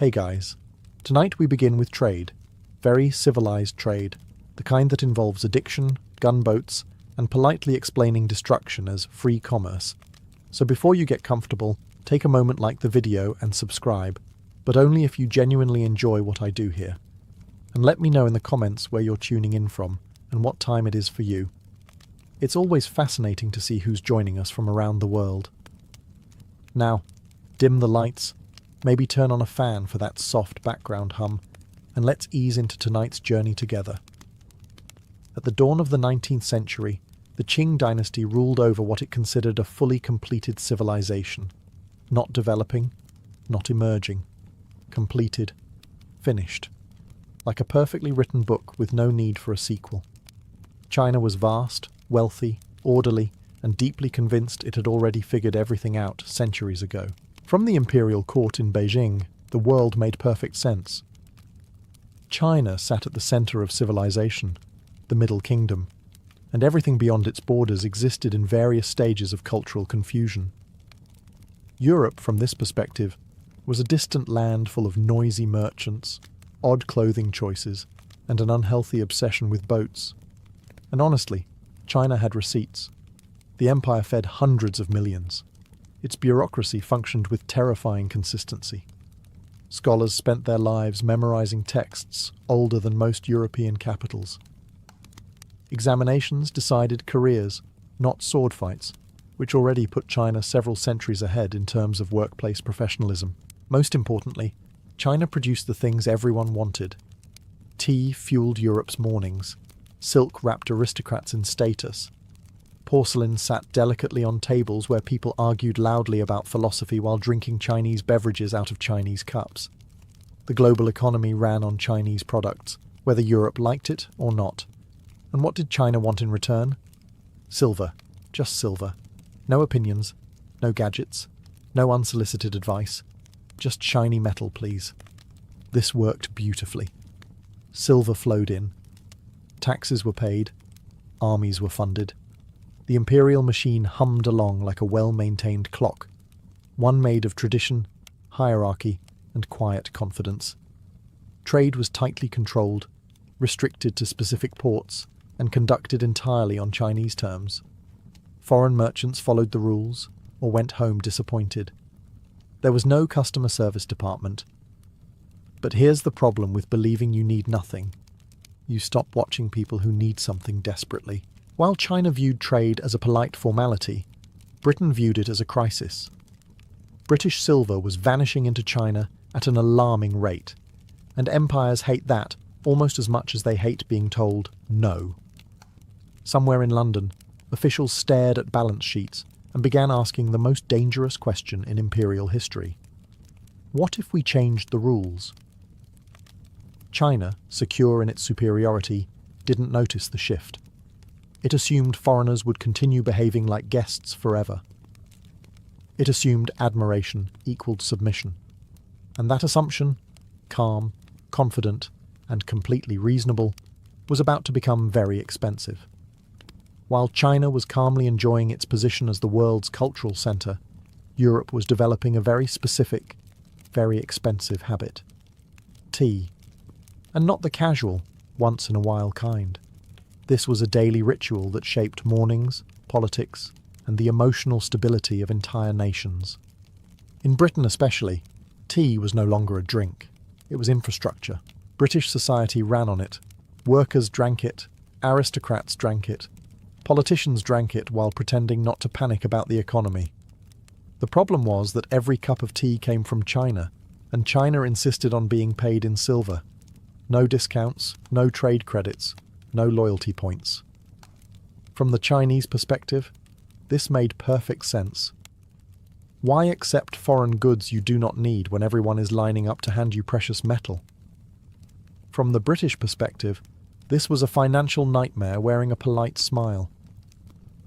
Hey guys, tonight we begin with trade. Very civilized trade, the kind that involves addiction, gunboats, and politely explaining destruction as free commerce. So before you get comfortable, take a moment, like the video and subscribe, but only if you genuinely enjoy what I do here. And let me know in the comments where you're tuning in from and what time it is for you. It's always fascinating to see who's joining us from around the world. Now, dim the lights, maybe turn on a fan for that soft background hum, and let's ease into tonight's journey together. At the dawn of the 19th century, the Qing dynasty ruled over what it considered a fully completed civilization. Not developing, not emerging. Completed, finished. Like a perfectly written book with no need for a sequel. China was vast, wealthy, orderly, and deeply convinced it had already figured everything out centuries ago. From the Imperial court in Beijing, the world made perfect sense. China sat at the center of civilization, the Middle Kingdom, and everything beyond its borders existed in various stages of cultural confusion. Europe, from this perspective, was a distant land full of noisy merchants, odd clothing choices, and an unhealthy obsession with boats. And honestly, China had receipts. The empire fed hundreds of millions. Its bureaucracy functioned with terrifying consistency. Scholars spent their lives memorizing texts older than most European capitals. Examinations decided careers, not sword fights, which already put China several centuries ahead in terms of workplace professionalism. Most importantly, China produced the things everyone wanted. Tea fueled Europe's mornings. Silk wrapped aristocrats in status. Porcelain sat delicately on tables where people argued loudly about philosophy while drinking Chinese beverages out of Chinese cups. The global economy ran on Chinese products, whether Europe liked it or not. And what did China want in return? Silver. Just silver. No opinions, no gadgets, no unsolicited advice. Just shiny metal, please. This worked beautifully. Silver flowed in. Taxes were paid. Armies were funded. The imperial machine hummed along like a well-maintained clock, one made of tradition, hierarchy, and quiet confidence. Trade was tightly controlled, restricted to specific ports, and conducted entirely on Chinese terms. Foreign merchants followed the rules, or went home disappointed. There was no customer service department. But here's the problem with believing you need nothing. You stop watching people who need something desperately. While China viewed trade as a polite formality, Britain viewed it as a crisis. British silver was vanishing into China at an alarming rate, and empires hate that almost as much as they hate being told no. Somewhere in London, officials stared at balance sheets and began asking the most dangerous question in imperial history. What if we changed the rules? China, secure in its superiority, didn't notice the shift. It assumed foreigners would continue behaving like guests forever. It assumed admiration equaled submission. And that assumption, calm, confident, and completely reasonable, was about to become very expensive. While China was calmly enjoying its position as the world's cultural center, Europe was developing a very specific, very expensive habit. Tea. And not the casual, once-in-a-while kind. This was a daily ritual that shaped mornings, politics, and the emotional stability of entire nations. In Britain especially, tea was no longer a drink. It was infrastructure. British society ran on it. Workers drank it. Aristocrats drank it. Politicians drank it while pretending not to panic about the economy. The problem was that every cup of tea came from China, and China insisted on being paid in silver. No discounts, no trade credits, no loyalty points. From the Chinese perspective, this made perfect sense. Why accept foreign goods you do not need when everyone is lining up to hand you precious metal? From the British perspective, this was a financial nightmare wearing a polite smile.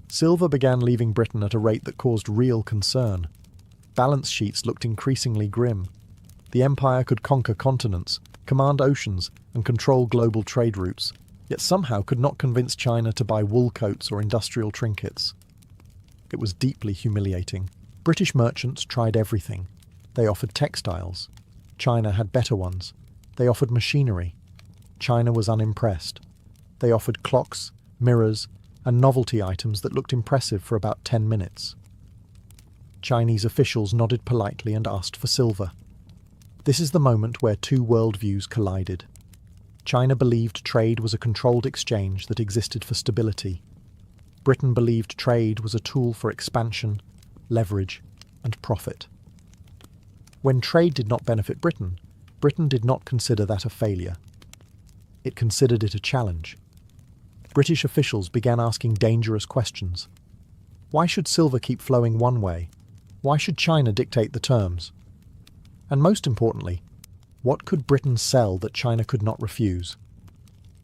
Silver began leaving Britain at a rate that caused real concern. Balance sheets looked increasingly grim. The empire could conquer continents, command oceans, and control global trade routes, yet somehow could not convince China to buy wool coats or industrial trinkets. It was deeply humiliating. British merchants tried everything. They offered textiles. China had better ones. They offered machinery. China was unimpressed. They offered clocks, mirrors, and novelty items that looked impressive for about 10 minutes. Chinese officials nodded politely and asked for silver. This is the moment where two worldviews collided. China believed trade was a controlled exchange that existed for stability. Britain believed trade was a tool for expansion, leverage, and profit. When trade did not benefit Britain, Britain did not consider that a failure. It considered it a challenge. British officials began asking dangerous questions. Why should silver keep flowing one way? Why should China dictate the terms? And most importantly, what could Britain sell that China could not refuse?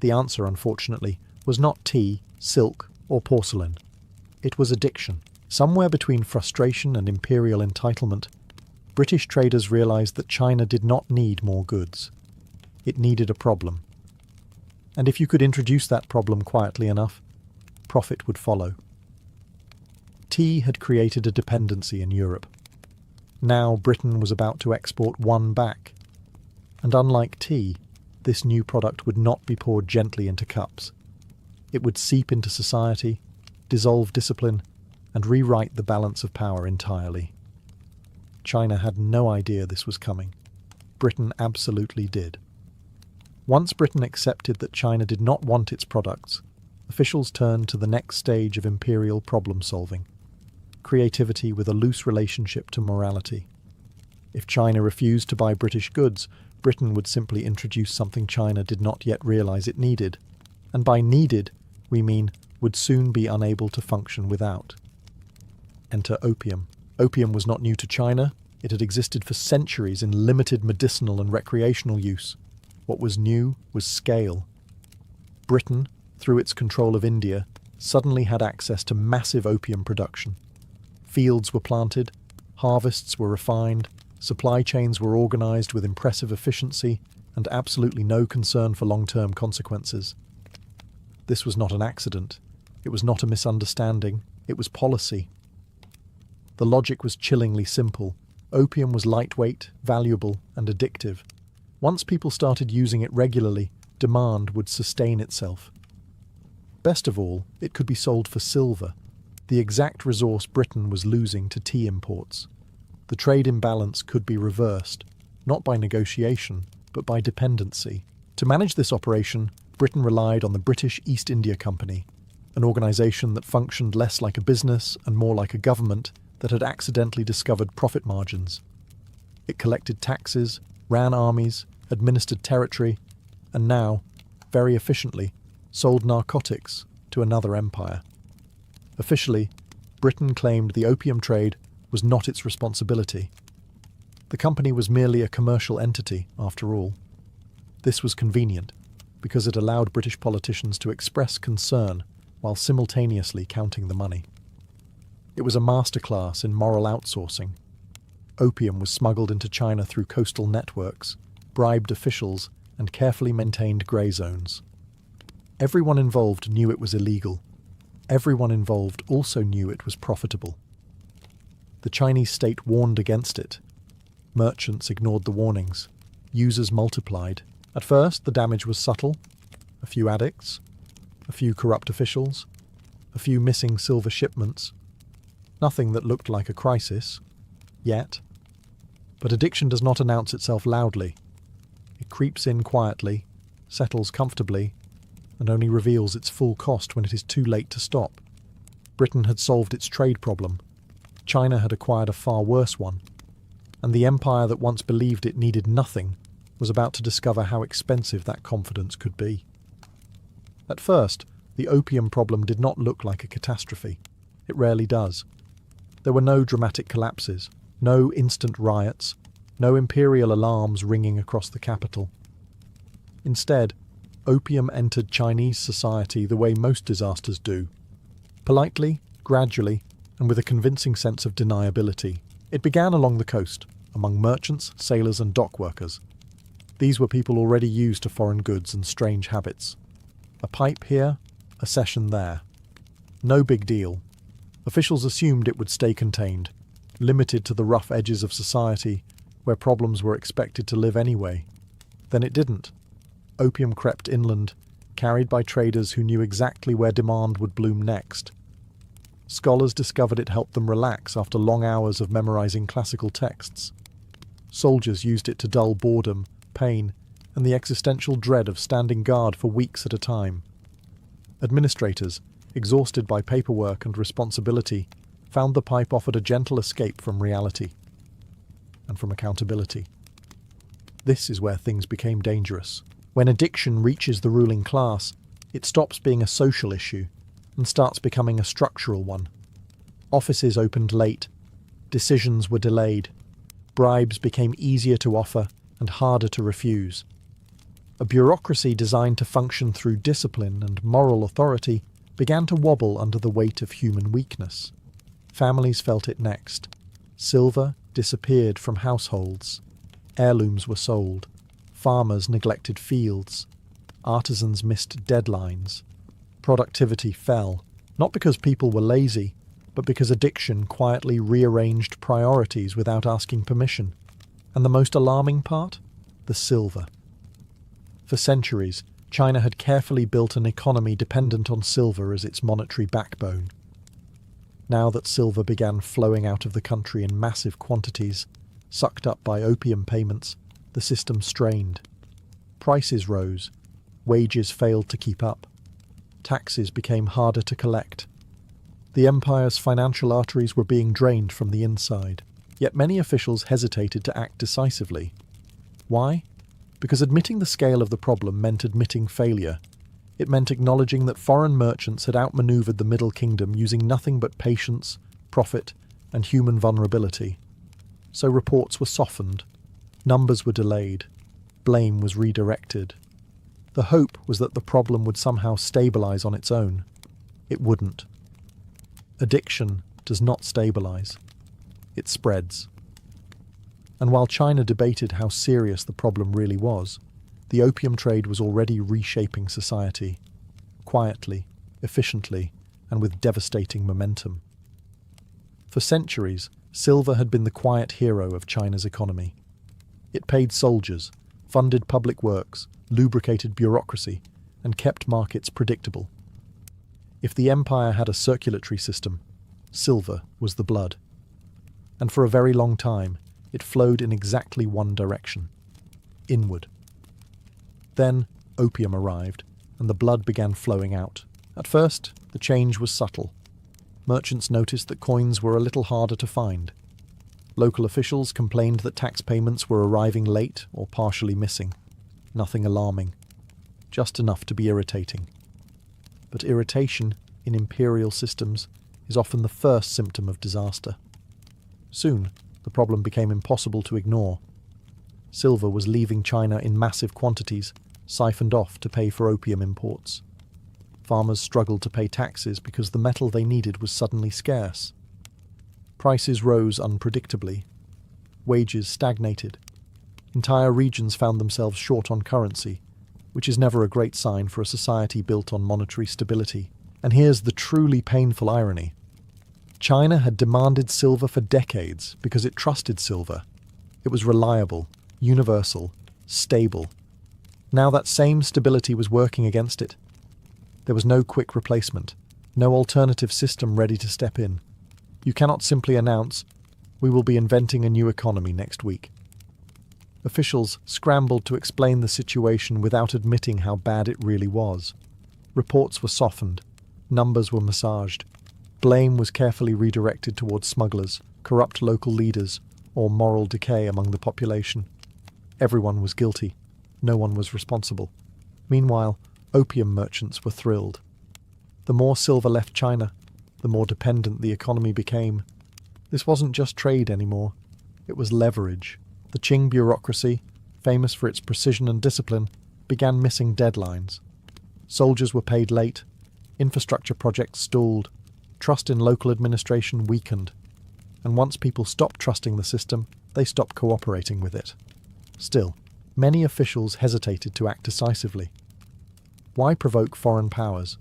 The answer, unfortunately, was not tea, silk, or porcelain. It was addiction. Somewhere between frustration and imperial entitlement, British traders realized that China did not need more goods. It needed a problem. And if you could introduce that problem quietly enough, profit would follow. Tea had created a dependency in Europe. Now Britain was about to export one back. And unlike tea, this new product would not be poured gently into cups. It would seep into society, dissolve discipline, and rewrite the balance of power entirely. China had no idea this was coming. Britain absolutely did. Once Britain accepted that China did not want its products, officials turned to the next stage of imperial problem-solving: creativity with a loose relationship to morality. If China refused to buy British goods, Britain would simply introduce something China did not yet realize it needed. And by needed, we mean would soon be unable to function without. Enter opium. Opium was not new to China. It had existed for centuries in limited medicinal and recreational use. What was new was scale. Britain, through its control of India, suddenly had access to massive opium production. Fields were planted, harvests were refined, supply chains were organized with impressive efficiency and absolutely no concern for long-term consequences. This was not an accident. It was not a misunderstanding. It was policy. The logic was chillingly simple. Opium was lightweight, valuable, and addictive. Once people started using it regularly, demand would sustain itself. Best of all, it could be sold for silver, the exact resource Britain was losing to tea imports. The trade imbalance could be reversed, not by negotiation, but by dependency. To manage this operation, Britain relied on the British East India Company, an organisation that functioned less like a business and more like a government that had accidentally discovered profit margins. It collected taxes, ran armies, administered territory, and now, very efficiently, sold narcotics to another empire. Officially, Britain claimed the opium trade was not its responsibility. The company was merely a commercial entity, after all. This was convenient, because it allowed British politicians to express concern while simultaneously counting the money. It was a masterclass in moral outsourcing. Opium was smuggled into China through coastal networks, bribed officials, and carefully maintained grey zones. Everyone involved knew it was illegal. Everyone involved also knew it was profitable. The Chinese state warned against it. Merchants ignored the warnings. Users multiplied. At first, the damage was subtle. A few addicts, a few corrupt officials, a few missing silver shipments. Nothing that looked like a crisis, yet. But addiction does not announce itself loudly. It creeps in quietly, settles comfortably, and only reveals its full cost when it is too late to stop. Britain had solved its trade problem. China had acquired a far worse one. And the empire that once believed it needed nothing was about to discover how expensive that confidence could be. At first, the opium problem did not look like a catastrophe. It rarely does. There were no dramatic collapses, no instant riots, no imperial alarms ringing across the capital. Instead, opium entered Chinese society the way most disasters do. Politely, gradually, and with a convincing sense of deniability. It began along the coast, among merchants, sailors, and dock workers. These were people already used to foreign goods and strange habits. A pipe here, a session there. No big deal. Officials assumed it would stay contained, limited to the rough edges of society, where problems were expected to live anyway. Then it didn't. Opium crept inland, carried by traders who knew exactly where demand would bloom next. Scholars discovered it helped them relax after long hours of memorizing classical texts. Soldiers used it to dull boredom, pain, and the existential dread of standing guard for weeks at a time. Administrators, exhausted by paperwork and responsibility, found the pipe offered a gentle escape from reality and from accountability. This is where things became dangerous. When addiction reaches the ruling class, it stops being a social issue and starts becoming a structural one. Offices opened late, decisions were delayed, bribes became easier to offer and harder to refuse. A bureaucracy designed to function through discipline and moral authority began to wobble under the weight of human weakness. Families felt it next. Silver disappeared from households. Heirlooms were sold. Farmers neglected fields. Artisans missed deadlines. Productivity fell, not because people were lazy, but because addiction quietly rearranged priorities without asking permission. And the most alarming part? The silver. For centuries, China had carefully built an economy dependent on silver as its monetary backbone. Now that silver began flowing out of the country in massive quantities, sucked up by opium payments, the system strained. Prices rose, wages failed to keep up, taxes became harder to collect. The empire's financial arteries were being drained from the inside, yet many officials hesitated to act decisively. Why? Because admitting the scale of the problem meant admitting failure. It meant acknowledging that foreign merchants had outmaneuvered the Middle Kingdom using nothing but patience, profit, and human vulnerability. So reports were softened, numbers were delayed, blame was redirected. The hope was that the problem would somehow stabilize on its own. It wouldn't. Addiction does not stabilize. It spreads. And while China debated how serious the problem really was, the opium trade was already reshaping society, quietly, efficiently, and with devastating momentum. For centuries, silver had been the quiet hero of China's economy. It paid soldiers, funded public works, lubricated bureaucracy, and kept markets predictable. If the empire had a circulatory system, silver was the blood. And for a very long time, it flowed in exactly one direction, inward. Then opium arrived, and the blood began flowing out. At first, the change was subtle. Merchants noticed that coins were a little harder to find. Local officials complained that tax payments were arriving late or partially missing. Nothing alarming, just enough to be irritating. But irritation in imperial systems is often the first symptom of disaster. Soon, the problem became impossible to ignore. Silver was leaving China in massive quantities, siphoned off to pay for opium imports. Farmers struggled to pay taxes because the metal they needed was suddenly scarce. Prices rose unpredictably. Wages stagnated. Entire regions found themselves short on currency, which is never a great sign for a society built on monetary stability. And here's the truly painful irony. China had demanded silver for decades because it trusted silver. It was reliable, universal, stable. Now that same stability was working against it. There was no quick replacement, no alternative system ready to step in. You cannot simply announce, "We will be inventing a new economy next week." Officials scrambled to explain the situation without admitting how bad it really was. Reports were softened, numbers were massaged, blame was carefully redirected towards smugglers, corrupt local leaders, or moral decay among the population. Everyone was guilty, no one was responsible. Meanwhile, opium merchants were thrilled. The more silver left China, the more dependent the economy became. This wasn't just trade anymore, it was leverage. The Qing bureaucracy, famous for its precision and discipline, began missing deadlines. Soldiers were paid late, infrastructure projects stalled, trust in local administration weakened, and once people stopped trusting the system, they stopped cooperating with it. Still, many officials hesitated to act decisively. Why provoke foreign powers?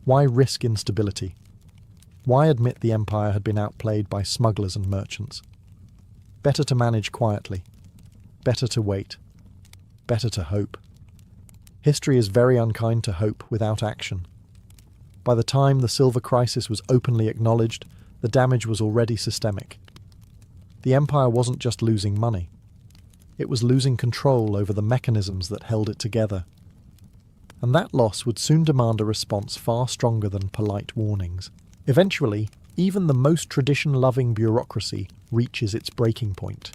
Why risk instability? Why admit the empire had been outplayed by smugglers and merchants? Better to manage quietly, Better to wait. Better to hope. History is very unkind to hope without action. By the time the silver crisis was openly acknowledged, the damage was already systemic. The empire wasn't just losing money. It was losing control over the mechanisms that held it together. And that loss would soon demand a response far stronger than polite warnings. Eventually, even the most tradition-loving bureaucracy reaches its breaking point.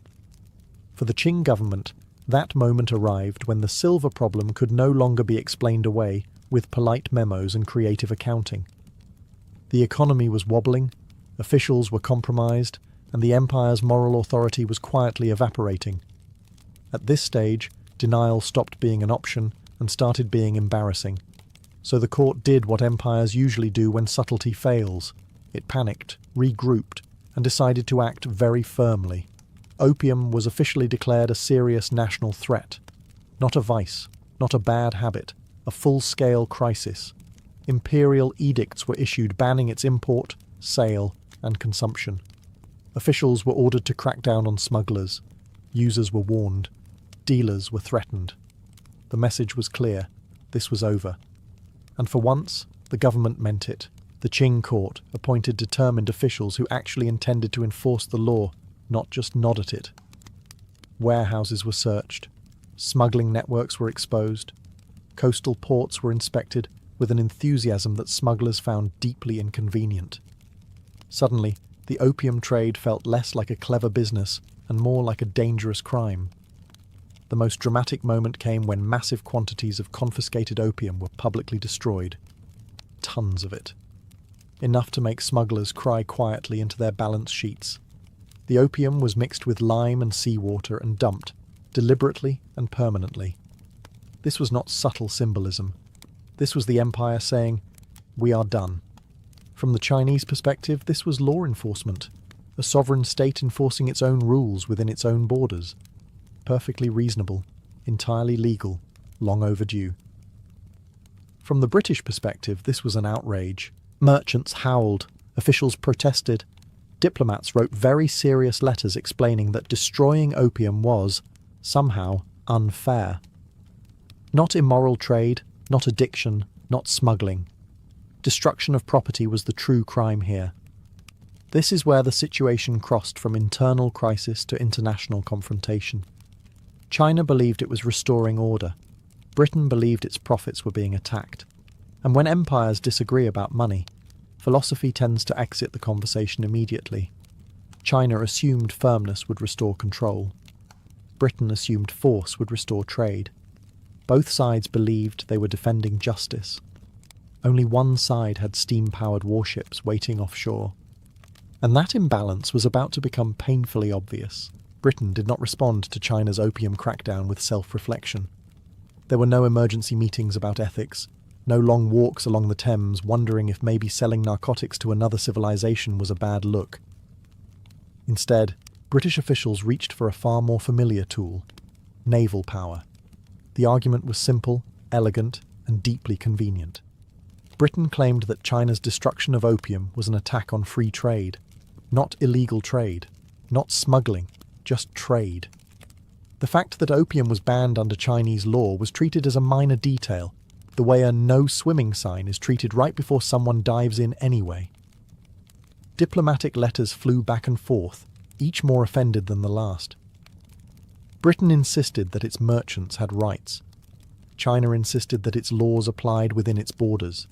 For the Qing government, that moment arrived when the silver problem could no longer be explained away with polite memos and creative accounting. The economy was wobbling, officials were compromised, and the empire's moral authority was quietly evaporating. At this stage, denial stopped being an option and started being embarrassing. So the court did what empires usually do when subtlety fails. It panicked, regrouped, and decided to act very firmly. Opium was officially declared a serious national threat. Not a vice, not a bad habit, a full-scale crisis. Imperial edicts were issued banning its import, sale, and consumption. Officials were ordered to crack down on smugglers. Users were warned. Dealers were threatened. The message was clear. This was over. And for once, the government meant it. The Qing court appointed determined officials who actually intended to enforce the law, not just nod at it. Warehouses were searched. Smuggling networks were exposed. Coastal ports were inspected with an enthusiasm that smugglers found deeply inconvenient. Suddenly, the opium trade felt less like a clever business and more like a dangerous crime. The most dramatic moment came when massive quantities of confiscated opium were publicly destroyed. Tons of it. Enough to make smugglers cry quietly into their balance sheets. The opium was mixed with lime and seawater and dumped, deliberately and permanently. This was not subtle symbolism. This was the empire saying, "We are done." From the Chinese perspective, this was law enforcement, a sovereign state enforcing its own rules within its own borders. Perfectly reasonable, entirely legal, long overdue. From the British perspective, this was an outrage. Merchants howled, officials protested, diplomats wrote very serious letters explaining that destroying opium was, somehow, unfair. Not immoral trade, not addiction, not smuggling. Destruction of property was the true crime here. This is where the situation crossed from internal crisis to international confrontation. China believed it was restoring order. Britain believed its profits were being attacked. And when empires disagree about money, philosophy tends to exit the conversation immediately. China assumed firmness would restore control. Britain assumed force would restore trade. Both sides believed they were defending justice. Only one side had steam-powered warships waiting offshore. And that imbalance was about to become painfully obvious. Britain did not respond to China's opium crackdown with self-reflection. There were no emergency meetings about ethics, no long walks along the Thames wondering if maybe selling narcotics to another civilization was a bad look. Instead, British officials reached for a far more familiar tool: naval power. The argument was simple, elegant, and deeply convenient. Britain claimed that China's destruction of opium was an attack on free trade, not illegal trade, not smuggling, just trade. The fact that opium was banned under Chinese law was treated as a minor detail, the way a no swimming sign is treated right before someone dives in anyway. Diplomatic letters flew back and forth, each more offended than the last. Britain insisted that its merchants had rights. China insisted that its laws applied within its borders.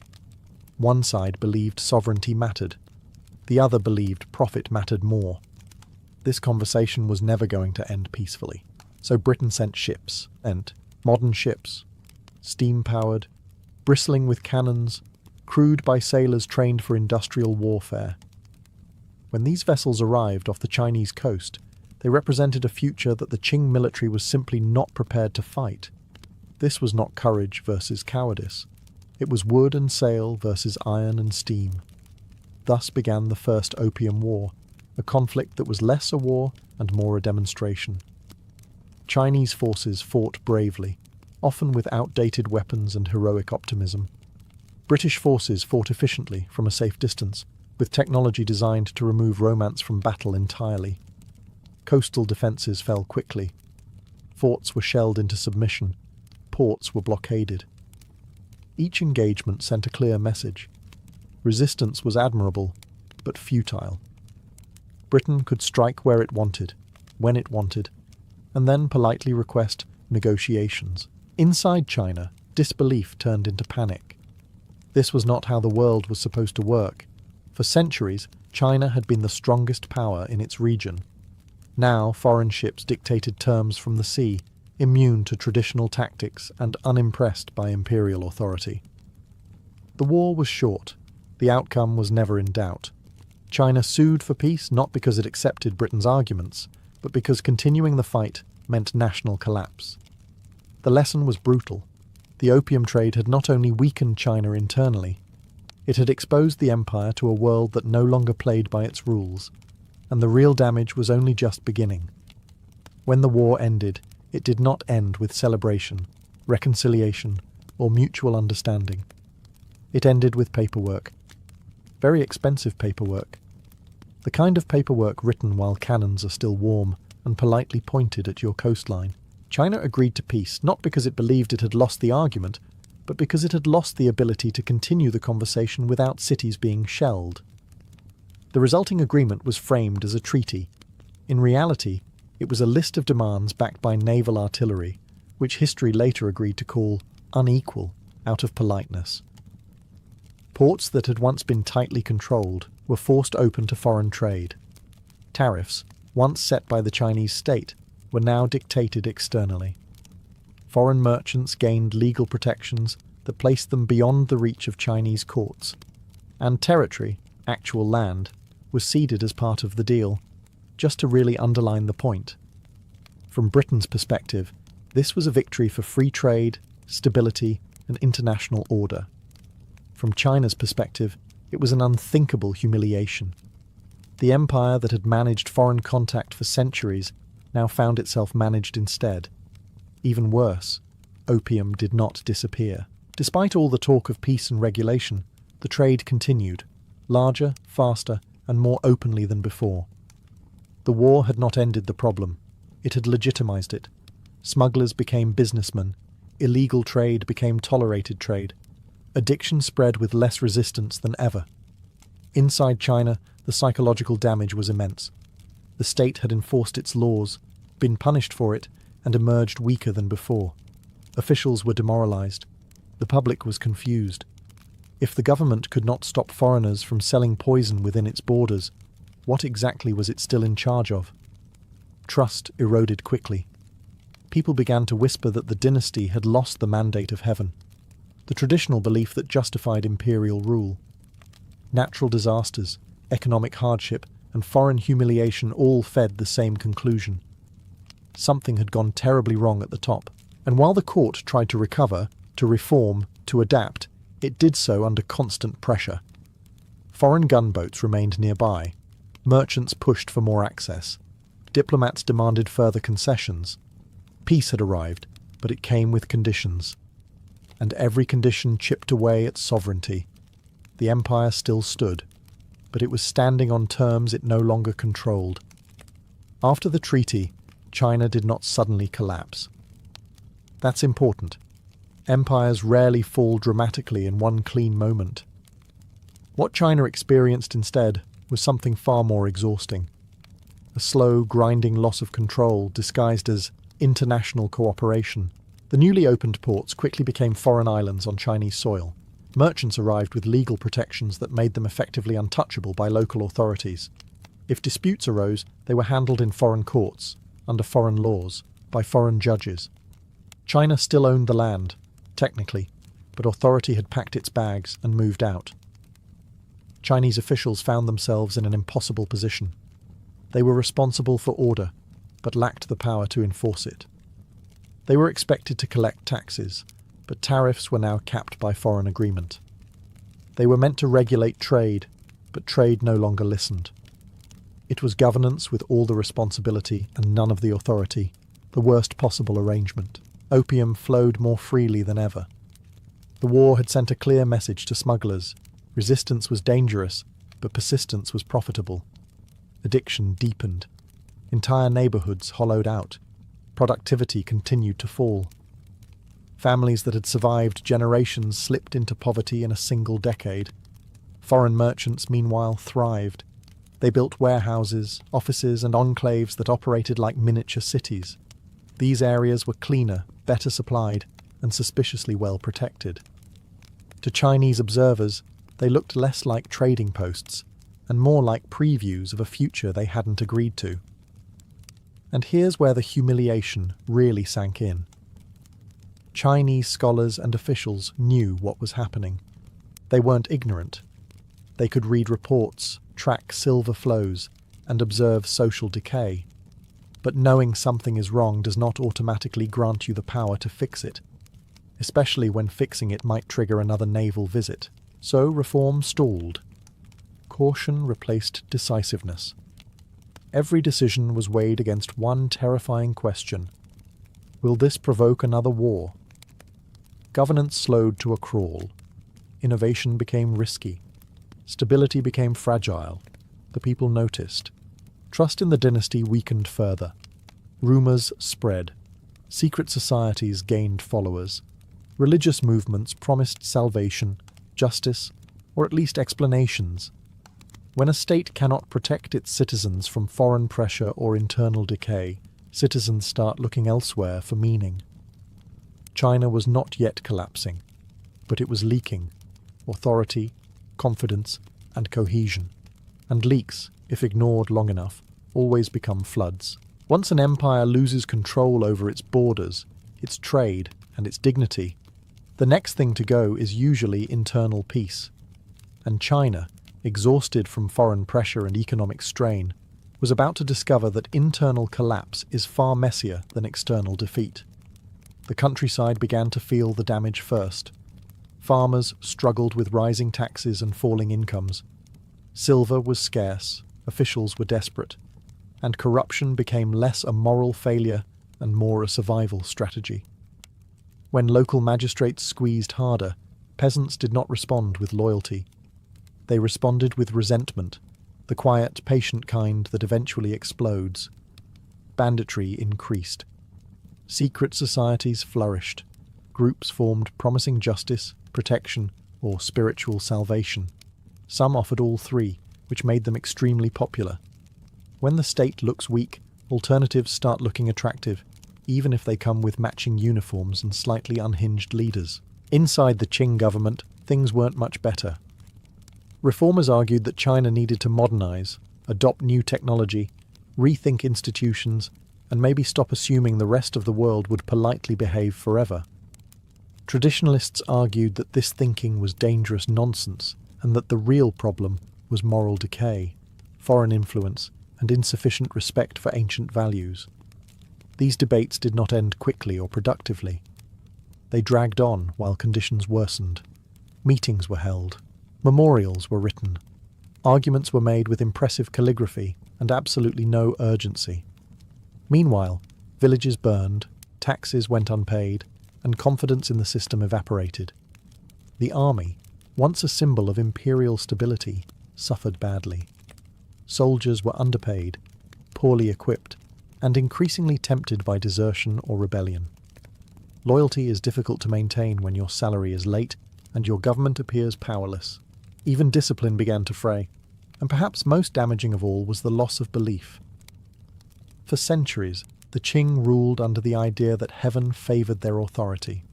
One side believed sovereignty mattered. The other believed profit mattered more. This conversation was never going to end peacefully. So Britain sent ships, and modern ships, steam-powered, bristling with cannons, crewed by sailors trained for industrial warfare. When these vessels arrived off the Chinese coast, they represented a future that the Qing military was simply not prepared to fight. This was not courage versus cowardice. It was wood and sail versus iron and steam. Thus began the First Opium War, a conflict that was less a war and more a demonstration. Chinese forces fought bravely, often with outdated weapons and heroic optimism. British forces fought efficiently from a safe distance, with technology designed to remove romance from battle entirely. Coastal defences fell quickly. Forts were shelled into submission. Ports were blockaded. Each engagement sent a clear message. Resistance was admirable, but futile. Britain could strike where it wanted, when it wanted, and then politely request negotiations. Inside China, disbelief turned into panic. This was not how the world was supposed to work. For centuries, China had been the strongest power in its region. Now foreign ships dictated terms from the sea, immune to traditional tactics and unimpressed by imperial authority. The war was short. The outcome was never in doubt. China sued for peace not because it accepted Britain's arguments, but because continuing the fight meant national collapse. The lesson was brutal. The opium trade had not only weakened China internally, it had exposed the empire to a world that no longer played by its rules, and the real damage was only just beginning. When the war ended, it did not end with celebration, reconciliation, or mutual understanding. It ended with paperwork. Very expensive paperwork. The kind of paperwork written while cannons are still warm and politely pointed at your coastline. China agreed to peace not because it believed it had lost the argument, but because it had lost the ability to continue the conversation without cities being shelled. The resulting agreement was framed as a treaty. In reality, it was a list of demands backed by naval artillery, which history later agreed to call unequal out of politeness. Ports that had once been tightly controlled were forced open to foreign trade. Tariffs, once set by the Chinese state, were now dictated externally. Foreign merchants gained legal protections that placed them beyond the reach of Chinese courts, and territory, actual land, was ceded as part of the deal, just to really underline the point. From Britain's perspective, this was a victory for free trade, stability, and international order. From China's perspective, it was an unthinkable humiliation. The empire that had managed foreign contact for centuries now found itself managed instead. Even worse, opium did not disappear. Despite all the talk of peace and regulation, the trade continued, larger, faster, and more openly than before. The war had not ended the problem. It had legitimized it. Smugglers became businessmen. Illegal trade became tolerated trade. Addiction spread with less resistance than ever. Inside China, the psychological damage was immense. The state had enforced its laws, been punished for it, and emerged weaker than before. Officials were demoralized. The public was confused. If the government could not stop foreigners from selling poison within its borders, what exactly was it still in charge of? Trust eroded quickly. People began to whisper that the dynasty had lost the mandate of heaven, the traditional belief that justified imperial rule. Natural disasters, economic hardship, and foreign humiliation all fed the same conclusion. Something had gone terribly wrong at the top, and while the court tried to recover, to reform, to adapt, it did so under constant pressure. Foreign gunboats remained nearby. Merchants pushed for more access. Diplomats demanded further concessions. Peace had arrived, but it came with conditions. And every condition chipped away at sovereignty. The empire still stood, but it was standing on terms it no longer controlled. After the treaty, China did not suddenly collapse. That's important. Empires rarely fall dramatically in one clean moment. What China experienced instead was something far more exhausting. A slow, grinding loss of control disguised as international cooperation. The newly opened ports quickly became foreign islands on Chinese soil. Merchants arrived with legal protections that made them effectively untouchable by local authorities. If disputes arose, they were handled in foreign courts, under foreign laws, by foreign judges. China still owned the land, technically, but authority had packed its bags and moved out. Chinese officials found themselves in an impossible position. They were responsible for order, but lacked the power to enforce it. They were expected to collect taxes, but tariffs were now capped by foreign agreement. They were meant to regulate trade, but trade no longer listened. It was governance with all the responsibility and none of the authority, the worst possible arrangement. Opium flowed more freely than ever. The war had sent a clear message to smugglers. Resistance was dangerous, but persistence was profitable. Addiction deepened. Entire neighborhoods hollowed out. Productivity continued to fall. Families that had survived generations slipped into poverty in a single decade. Foreign merchants, meanwhile, thrived. They built warehouses, offices, and enclaves that operated like miniature cities. These areas were cleaner, better supplied, and suspiciously well protected. To Chinese observers, they looked less like trading posts and more like previews of a future they hadn't agreed to. And here's where the humiliation really sank in. Chinese scholars and officials knew what was happening. They weren't ignorant. They could read reports, track silver flows, and observe social decay. But knowing something is wrong does not automatically grant you the power to fix it, especially when fixing it might trigger another naval visit. So reform stalled. Caution replaced decisiveness. Every decision was weighed against one terrifying question. Will this provoke another war? Governance slowed to a crawl. Innovation became risky. Stability became fragile. The people noticed. Trust in the dynasty weakened further. Rumors spread. Secret societies gained followers. Religious movements promised salvation, justice, or at least explanations. When a state cannot protect its citizens from foreign pressure or internal decay, citizens start looking elsewhere for meaning. China was not yet collapsing, but it was leaking. Authority, confidence, and cohesion. And leaks, if ignored long enough, always become floods. Once an empire loses control over its borders, its trade, and its dignity, the next thing to go is usually internal peace. And China, exhausted from foreign pressure and economic strain, was about to discover that internal collapse is far messier than external defeat. The countryside began to feel the damage first. Farmers struggled with rising taxes and falling incomes. Silver was scarce, officials were desperate, and corruption became less a moral failure and more a survival strategy. When local magistrates squeezed harder, peasants did not respond with loyalty. They responded with resentment, the quiet, patient kind that eventually explodes. Banditry increased. Secret societies flourished. Groups formed promising justice, protection, or spiritual salvation. Some offered all three, which made them extremely popular. When the state looks weak, alternatives start looking attractive, even if they come with matching uniforms and slightly unhinged leaders. Inside the Qing government, things weren't much better. Reformers argued that China needed to modernize, adopt new technology, rethink institutions, and maybe stop assuming the rest of the world would politely behave forever. Traditionalists argued that this thinking was dangerous nonsense, and that the real problem was moral decay, foreign influence, and insufficient respect for ancient values. These debates did not end quickly or productively. They dragged on while conditions worsened. Meetings were held. Memorials were written. Arguments were made with impressive calligraphy and absolutely no urgency. Meanwhile, villages burned, taxes went unpaid, and confidence in the system evaporated. The army, once a symbol of imperial stability, suffered badly. Soldiers were underpaid, poorly equipped, and increasingly tempted by desertion or rebellion. Loyalty is difficult to maintain when your salary is late and your government appears powerless. Even discipline began to fray, and perhaps most damaging of all was the loss of belief. For centuries, the Qing ruled under the idea that heaven favoured their authority.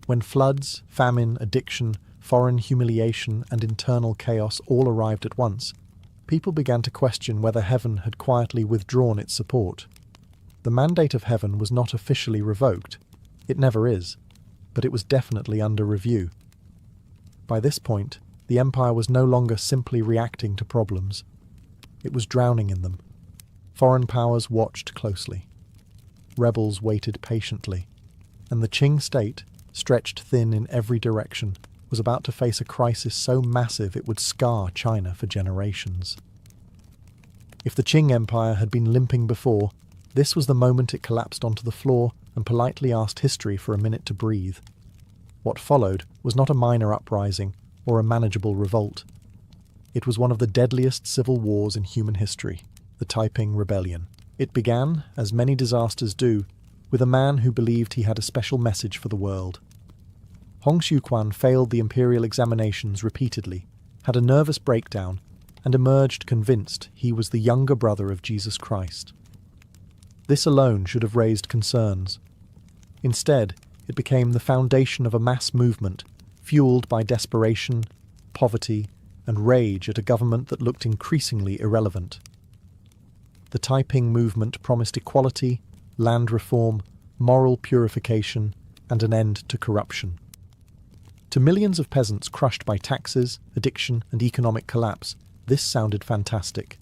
When floods, famine, addiction, foreign humiliation, and internal chaos all arrived at once, people began to question whether heaven had quietly withdrawn its support. The mandate of heaven was not officially revoked. It never is, but it was definitely under review. By this point, the empire was no longer simply reacting to problems. It was drowning in them. Foreign powers watched closely. Rebels waited patiently. And the Qing state, stretched thin in every direction, was about to face a crisis so massive it would scar China for generations. If the Qing Empire had been limping before, this was the moment it collapsed onto the floor and politely asked history for a minute to breathe. What followed was not a minor uprising or a manageable revolt. It was one of the deadliest civil wars in human history, the Taiping Rebellion. It began, as many disasters do, with a man who believed he had a special message for the world. Hong Xiuquan failed the imperial examinations repeatedly, had a nervous breakdown, and emerged convinced he was the younger brother of Jesus Christ. This alone should have raised concerns. Instead, it became the foundation of a mass movement fueled by desperation, poverty, and rage at a government that looked increasingly irrelevant. The Taiping movement promised equality, land reform, moral purification, and an end to corruption. To millions of peasants crushed by taxes, addiction, and economic collapse, this sounded fantastic.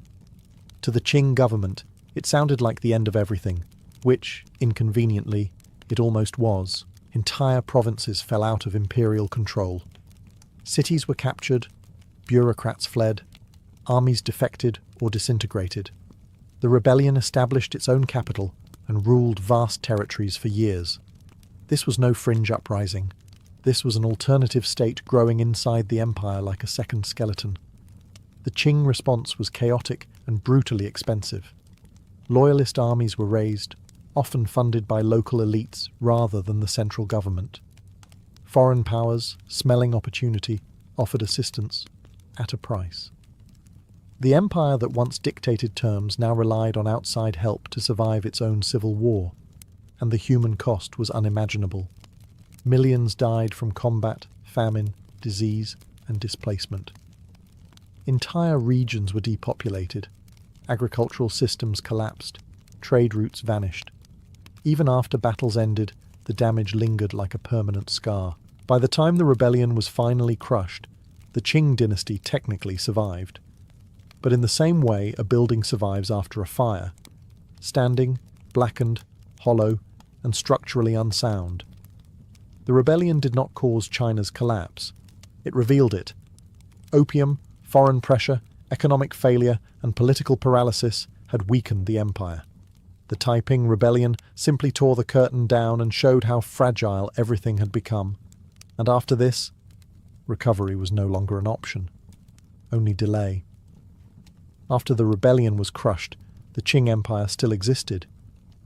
To the Qing government, it sounded like the end of everything, which, inconveniently, it almost was. Entire provinces fell out of imperial control. Cities were captured, bureaucrats fled, armies defected or disintegrated. The rebellion established its own capital and ruled vast territories for years. This was no fringe uprising. This was an alternative state growing inside the empire like a second skeleton. The Qing response was chaotic and brutally expensive. Loyalist armies were raised, often funded by local elites rather than the central government. Foreign powers, smelling opportunity, offered assistance at a price. The empire that once dictated terms now relied on outside help to survive its own civil war, and the human cost was unimaginable. Millions died from combat, famine, disease, and displacement. Entire regions were depopulated. Agricultural systems collapsed. Trade routes vanished. Even after battles ended, the damage lingered like a permanent scar. By the time the rebellion was finally crushed, the Qing dynasty technically survived. But in the same way a building survives after a fire, standing, blackened, hollow, and structurally unsound. The rebellion did not cause China's collapse. It revealed it. Opium, foreign pressure, economic failure, and political paralysis had weakened the empire. The Taiping rebellion simply tore the curtain down and showed how fragile everything had become. And after this, recovery was no longer an option, only delay. After the rebellion was crushed, the Qing Empire still existed,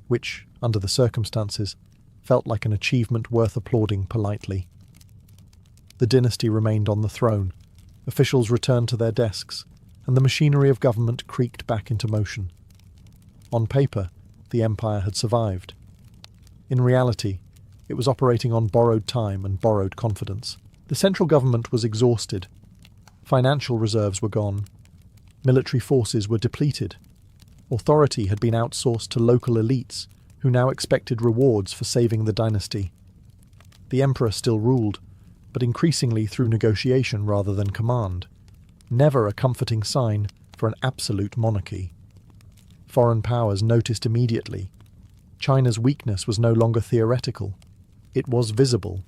which, under the circumstances, felt like an achievement worth applauding politely. The dynasty remained on the throne, officials returned to their desks, and the machinery of government creaked back into motion. On paper, the empire had survived. In reality, it was operating on borrowed time and borrowed confidence. The central government was exhausted. Financial reserves were gone. Military forces were depleted. Authority had been outsourced to local elites, who now expected rewards for saving the dynasty. The emperor still ruled, but increasingly through negotiation rather than command. Never a comforting sign for an absolute monarchy. Foreign powers noticed immediately. China's weakness was no longer theoretical. It was visible,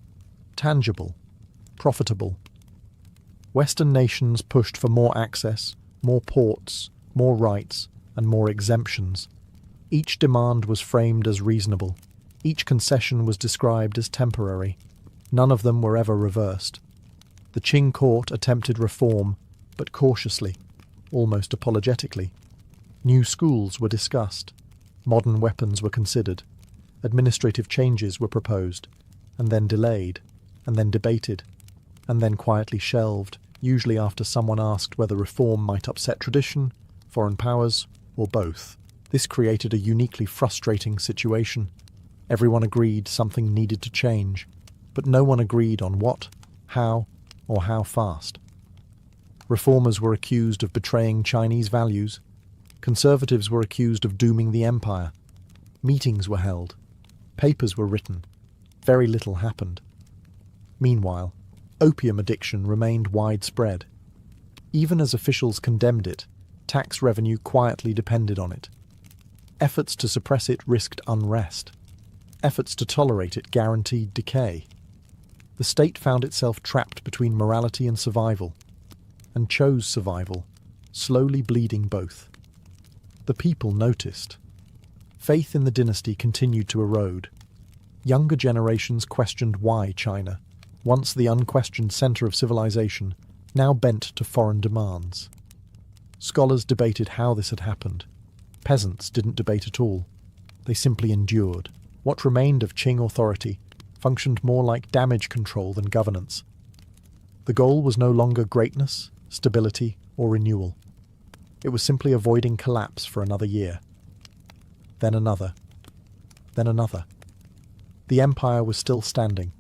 tangible, profitable. Western nations pushed for more access, more ports, more rights, and more exemptions. Each demand was framed as reasonable. Each concession was described as temporary. None of them were ever reversed. The Qing court attempted reform, but cautiously, almost apologetically. New schools were discussed. Modern weapons were considered. Administrative changes were proposed, and then delayed, and then debated, and then quietly shelved, usually after someone asked whether reform might upset tradition, foreign powers, or both. This created a uniquely frustrating situation. Everyone agreed something needed to change, but no one agreed on what, how, or how fast. Reformers were accused of betraying Chinese values. Conservatives were accused of dooming the empire. Meetings were held. Papers were written. Very little happened. Meanwhile, opium addiction remained widespread. Even as officials condemned it, tax revenue quietly depended on it. Efforts to suppress it risked unrest. Efforts to tolerate it guaranteed decay. The state found itself trapped between morality and survival, and chose survival, slowly bleeding both. The people noticed. Faith in the dynasty continued to erode. Younger generations questioned why China, once the unquestioned center of civilization, now bent to foreign demands. Scholars debated how this had happened. Peasants didn't debate at all. They simply endured. What remained of Qing authority functioned more like damage control than governance. The goal was no longer greatness, stability, or renewal. It was simply avoiding collapse for another year. Then another. Then another. The empire was still standing,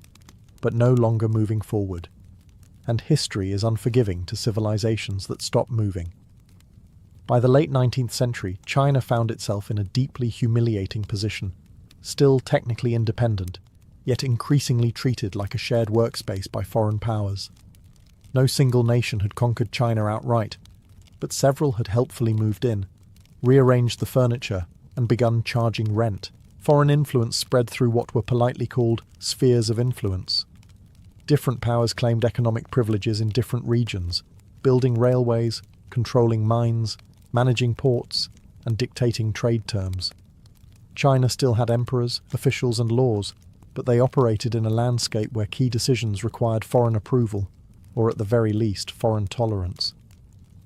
but no longer moving forward. And history is unforgiving to civilizations that stop moving. By the late 19th century, China found itself in a deeply humiliating position, still technically independent, yet increasingly treated like a shared workspace by foreign powers. No single nation had conquered China outright, but several had helpfully moved in, rearranged the furniture, and begun charging rent. Foreign influence spread through what were politely called spheres of influence. Different powers claimed economic privileges in different regions, building railways, controlling mines, managing ports, and dictating trade terms. China still had emperors, officials, and laws, but they operated in a landscape where key decisions required foreign approval, or at the very least, foreign tolerance.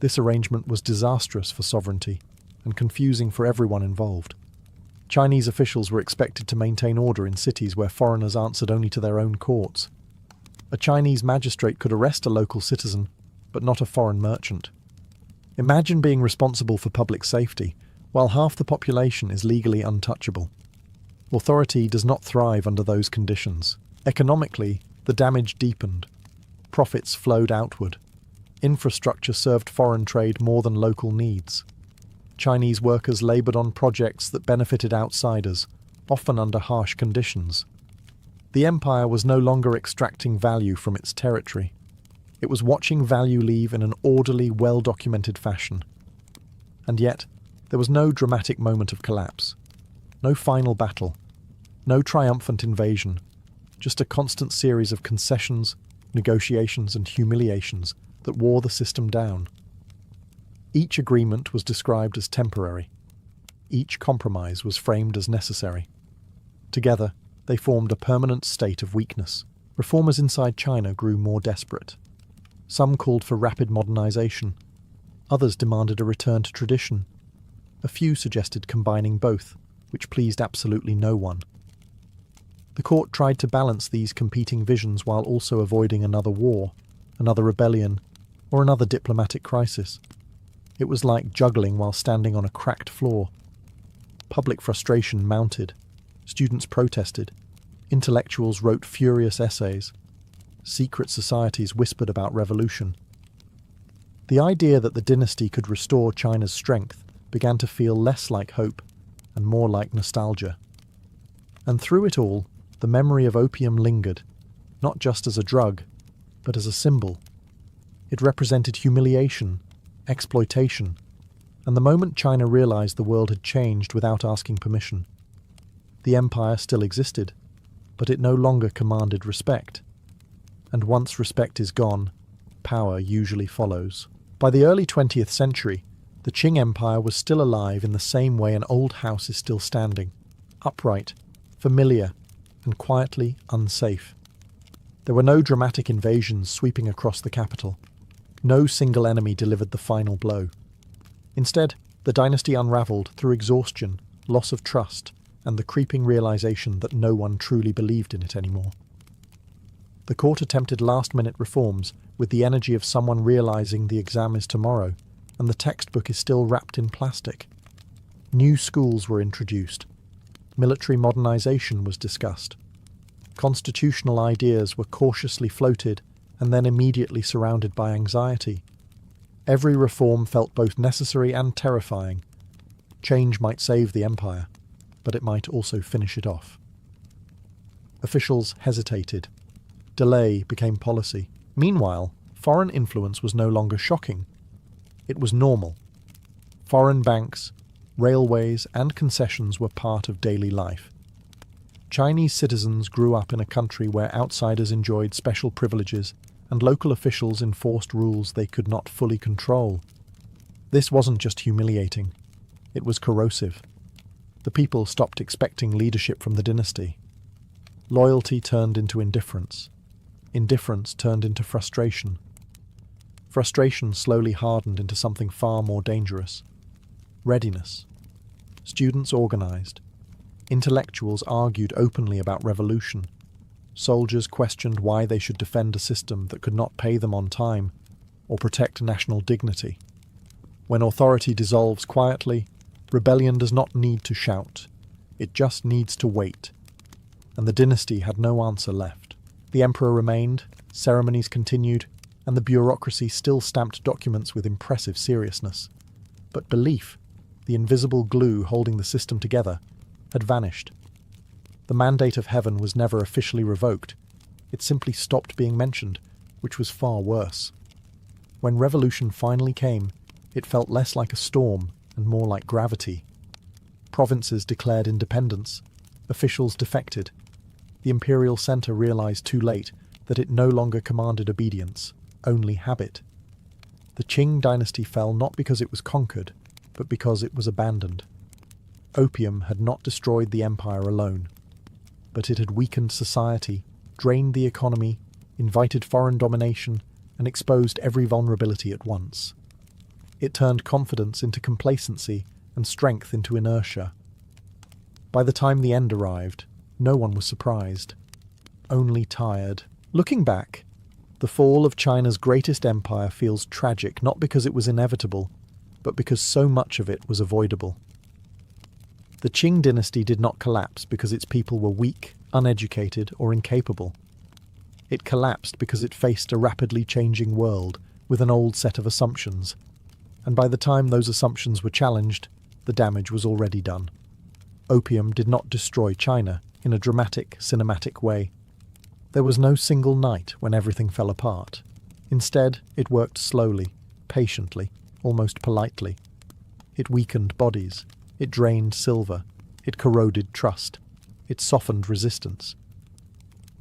This arrangement was disastrous for sovereignty, and confusing for everyone involved. Chinese officials were expected to maintain order in cities where foreigners answered only to their own courts. A Chinese magistrate could arrest a local citizen, but not a foreign merchant. Imagine being responsible for public safety, while half the population is legally untouchable. Authority does not thrive under those conditions. Economically, the damage deepened. Profits flowed outward. Infrastructure served foreign trade more than local needs. Chinese workers laboured on projects that benefited outsiders, often under harsh conditions. The empire was no longer extracting value from its territory. It was watching value leave in an orderly, well-documented fashion. And yet, there was no dramatic moment of collapse. No final battle. No triumphant invasion. Just a constant series of concessions, negotiations, and humiliations that wore the system down. Each agreement was described as temporary. Each compromise was framed as necessary. Together, they formed a permanent state of weakness. Reformers inside China grew more desperate. Some called for rapid modernization. Others demanded a return to tradition. A few suggested combining both, which pleased absolutely no one. The court tried to balance these competing visions while also avoiding another war, another rebellion, or another diplomatic crisis. It was like juggling while standing on a cracked floor. Public frustration mounted. Students protested. Intellectuals wrote furious essays. Secret societies whispered about revolution. The idea that the dynasty could restore China's strength began to feel less like hope and more like nostalgia. And through it all, the memory of opium lingered, not just as a drug, but as a symbol. It represented humiliation, exploitation, and the moment China realized the world had changed without asking permission. The empire still existed, but it no longer commanded respect. And once respect is gone, power usually follows. By the early 20th century, the Qing Empire was still alive in the same way an old house is still standing, upright, familiar, and quietly unsafe. There were no dramatic invasions sweeping across the capital. No single enemy delivered the final blow. Instead, the dynasty unravelled through exhaustion, loss of trust, and the creeping realization that no one truly believed in it anymore. The court attempted last-minute reforms with the energy of someone realizing the exam is tomorrow, and the textbook is still wrapped in plastic. New schools were introduced. Military modernization was discussed. Constitutional ideas were cautiously floated and then immediately surrounded by anxiety. Every reform felt both necessary and terrifying. Change might save the empire, but it might also finish it off. Officials hesitated. Delay became policy. Meanwhile, foreign influence was no longer shocking. It was normal. Foreign banks, railways, and concessions were part of daily life. Chinese citizens grew up in a country where outsiders enjoyed special privileges and local officials enforced rules they could not fully control. This wasn't just humiliating. It was corrosive. The people stopped expecting leadership from the dynasty. Loyalty turned into indifference. Indifference turned into frustration. Frustration slowly hardened into something far more dangerous. Readiness. Students organized. Intellectuals argued openly about revolution. Soldiers questioned why they should defend a system that could not pay them on time or protect national dignity. When authority dissolves quietly, rebellion does not need to shout. It just needs to wait. And the dynasty had no answer left. The emperor remained, ceremonies continued, and the bureaucracy still stamped documents with impressive seriousness. But belief, the invisible glue holding the system together, had vanished. The mandate of heaven was never officially revoked. It simply stopped being mentioned, which was far worse. When revolution finally came, it felt less like a storm and more like gravity. Provinces declared independence. Officials defected. The imperial center realized too late that it no longer commanded obedience, only habit. The Qing dynasty fell not because it was conquered, but because it was abandoned. Opium had not destroyed the empire alone, but it had weakened society, drained the economy, invited foreign domination, and exposed every vulnerability at once. It turned confidence into complacency and strength into inertia. By the time the end arrived, no one was surprised, only tired. Looking back, the fall of China's greatest empire feels tragic not because it was inevitable, but because so much of it was avoidable. The Qing dynasty did not collapse because its people were weak, uneducated, or incapable. It collapsed because it faced a rapidly changing world with an old set of assumptions, and by the time those assumptions were challenged, the damage was already done. Opium did not destroy China in a dramatic, cinematic way. There was no single night when everything fell apart. Instead, it worked slowly, patiently, almost politely. It weakened bodies. It drained silver. It corroded trust. It softened resistance.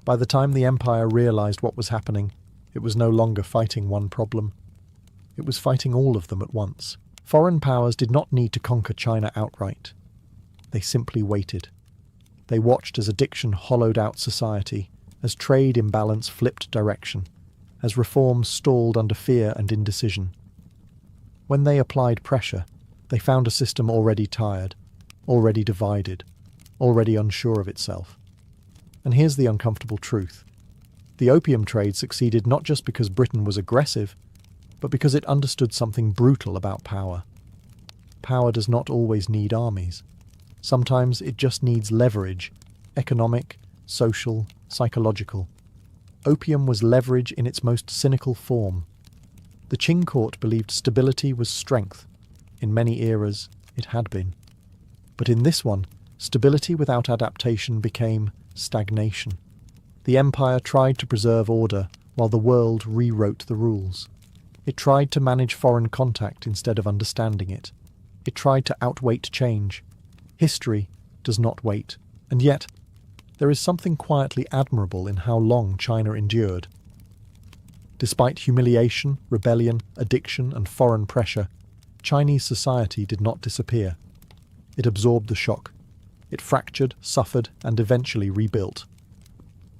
By the time the empire realized what was happening, it was no longer fighting one problem. It was fighting all of them at once. Foreign powers did not need to conquer China outright. They simply waited. They watched as addiction hollowed out society, as trade imbalance flipped direction, as reforms stalled under fear and indecision. When they applied pressure, they found a system already tired, already divided, already unsure of itself. And here's the uncomfortable truth. The opium trade succeeded not just because Britain was aggressive, but because it understood something brutal about power. Power does not always need armies. Sometimes it just needs leverage, economic, social, psychological. Opium was leverage in its most cynical form. The Qing court believed stability was strength. In many eras, it had been. But in this one, stability without adaptation became stagnation. The empire tried to preserve order while the world rewrote the rules. It tried to manage foreign contact instead of understanding it. It tried to outweight change. History does not wait. And yet, there is something quietly admirable in how long China endured. Despite humiliation, rebellion, addiction, and foreign pressure, Chinese society did not disappear. It absorbed the shock. It fractured, suffered, and eventually rebuilt.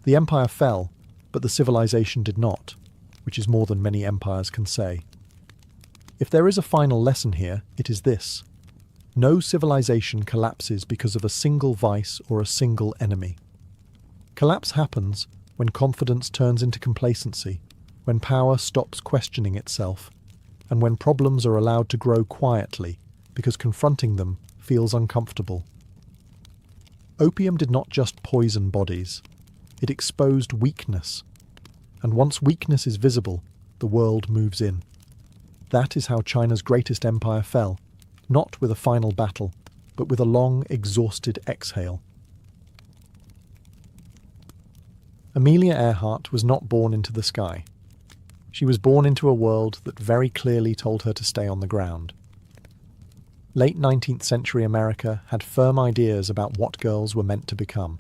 The empire fell, but the civilization did not, which is more than many empires can say. If there is a final lesson here, it is this. No civilization collapses because of a single vice or a single enemy. Collapse happens when confidence turns into complacency, when power stops questioning itself, and when problems are allowed to grow quietly because confronting them feels uncomfortable. Opium did not just poison bodies. It exposed weakness. And once weakness is visible, the world moves in. That is how China's greatest empire fell, not with a final battle, but with a long, exhausted exhale. Amelia Earhart was not born into the sky. She was born into a world that very clearly told her to stay on the ground. Late 19th century America had firm ideas about what girls were meant to become,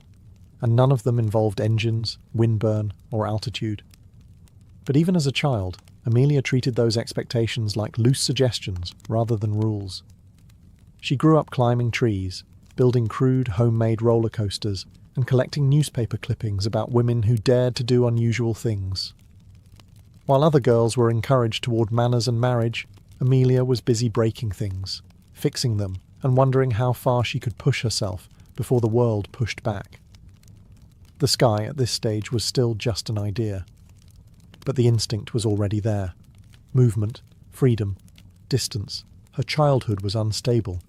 and none of them involved engines, windburn, or altitude. But even as a child, Amelia treated those expectations like loose suggestions rather than rules. She grew up climbing trees, building crude homemade roller coasters, and collecting newspaper clippings about women who dared to do unusual things. While other girls were encouraged toward manners and marriage, Amelia was busy breaking things, fixing them, and wondering how far she could push herself before the world pushed back. The sky at this stage was still just an idea, but the instinct was already there. Movement, freedom, distance. Her childhood was unstable.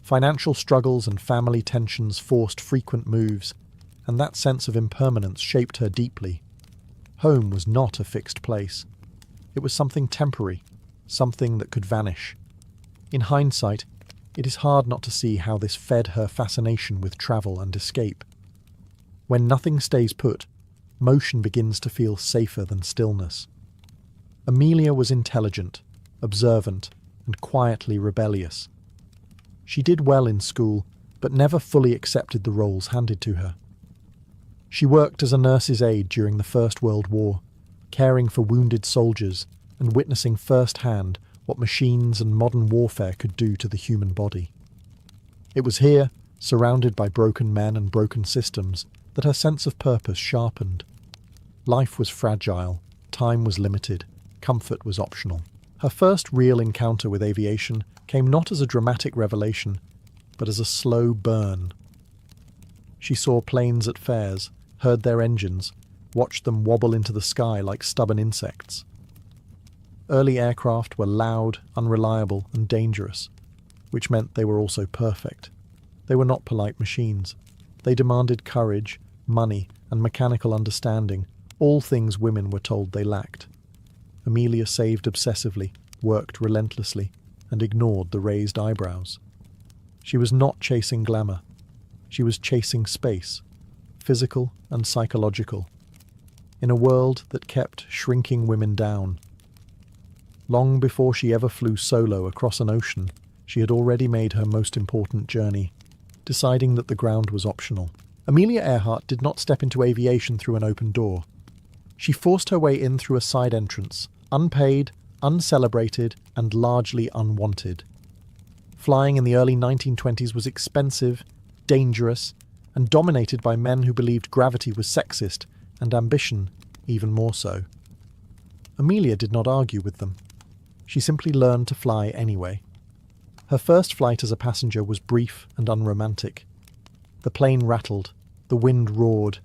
Financial struggles and family tensions forced frequent moves, and that sense of impermanence shaped her deeply. Home was not a fixed place. It was something temporary, something that could vanish. In hindsight, it is hard not to see how this fed her fascination with travel and escape. When nothing stays put, motion begins to feel safer than stillness. Amelia was intelligent, observant, and quietly rebellious. She did well in school, but never fully accepted the roles handed to her. She worked as a nurse's aide during the First World War, caring for wounded soldiers and witnessing firsthand what machines and modern warfare could do to the human body. It was here, surrounded by broken men and broken systems, that her sense of purpose sharpened. Life was fragile, time was limited, comfort was optional. Her first real encounter with aviation came not as a dramatic revelation, but as a slow burn. She saw planes at fairs, heard their engines, watched them wobble into the sky like stubborn insects. Early aircraft were loud, unreliable, and dangerous, which meant they were also perfect. They were not polite machines. They demanded courage, money, and mechanical understanding, all things women were told they lacked. Amelia saved obsessively, worked relentlessly, and ignored the raised eyebrows. She was not chasing glamour. She was chasing space, physical and psychological, in a world that kept shrinking women down. Long before she ever flew solo across an ocean, she had already made her most important journey, deciding that the ground was optional. Amelia Earhart did not step into aviation through an open door. She forced her way in through a side entrance, unpaid, uncelebrated, and largely unwanted. Flying in the early 1920s was expensive, dangerous, and dominated by men who believed gravity was sexist and ambition even more so. Amelia did not argue with them. She simply learned to fly anyway. Her first flight as a passenger was brief and unromantic. The plane rattled, the wind roared,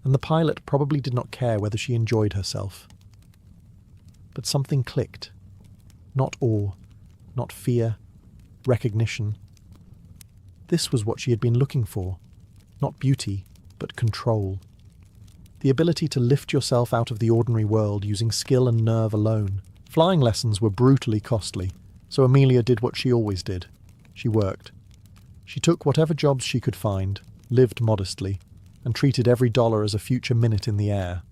and the pilot probably did not care whether she enjoyed herself. But something clicked. Not awe, not fear, recognition. This was what she had been looking for. Not beauty, but control. The ability to lift yourself out of the ordinary world using skill and nerve alone. Flying lessons were brutally costly, so Amelia did what she always did. She worked. She took whatever jobs she could find, lived modestly, and treated every dollar as a future minute in the air.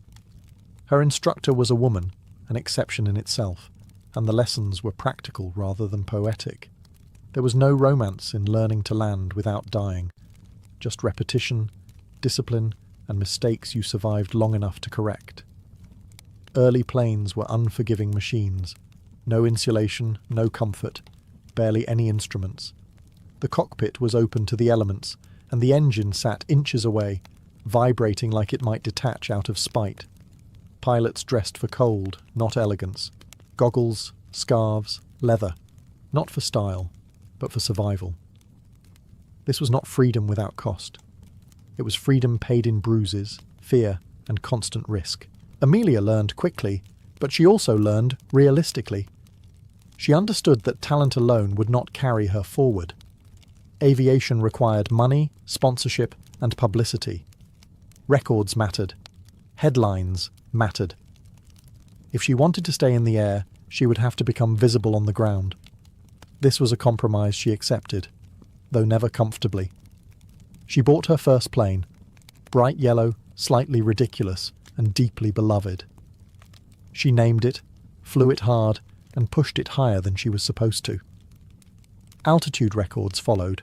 Her instructor was a woman, an exception in itself, and the lessons were practical rather than poetic. There was no romance in learning to land without dying, just repetition, discipline, and mistakes you survived long enough to correct. Early planes were unforgiving machines. No insulation, no comfort, barely any instruments. The cockpit was open to the elements, and the engine sat inches away, vibrating like it might detach out of spite. Pilots dressed for cold, not elegance. Goggles, scarves, leather. Not for style, but for survival. This was not freedom without cost. It was freedom paid in bruises, fear, and constant risk. Amelia learned quickly, but she also learned realistically. She understood that talent alone would not carry her forward. Aviation required money, sponsorship, and publicity. Records mattered. Headlines mattered. If she wanted to stay in the air, she would have to become visible on the ground. This was a compromise she accepted, though never comfortably. She bought her first plane, bright yellow, slightly ridiculous, and deeply beloved. She named it, flew it hard, and pushed it higher than she was supposed to. Altitude records followed.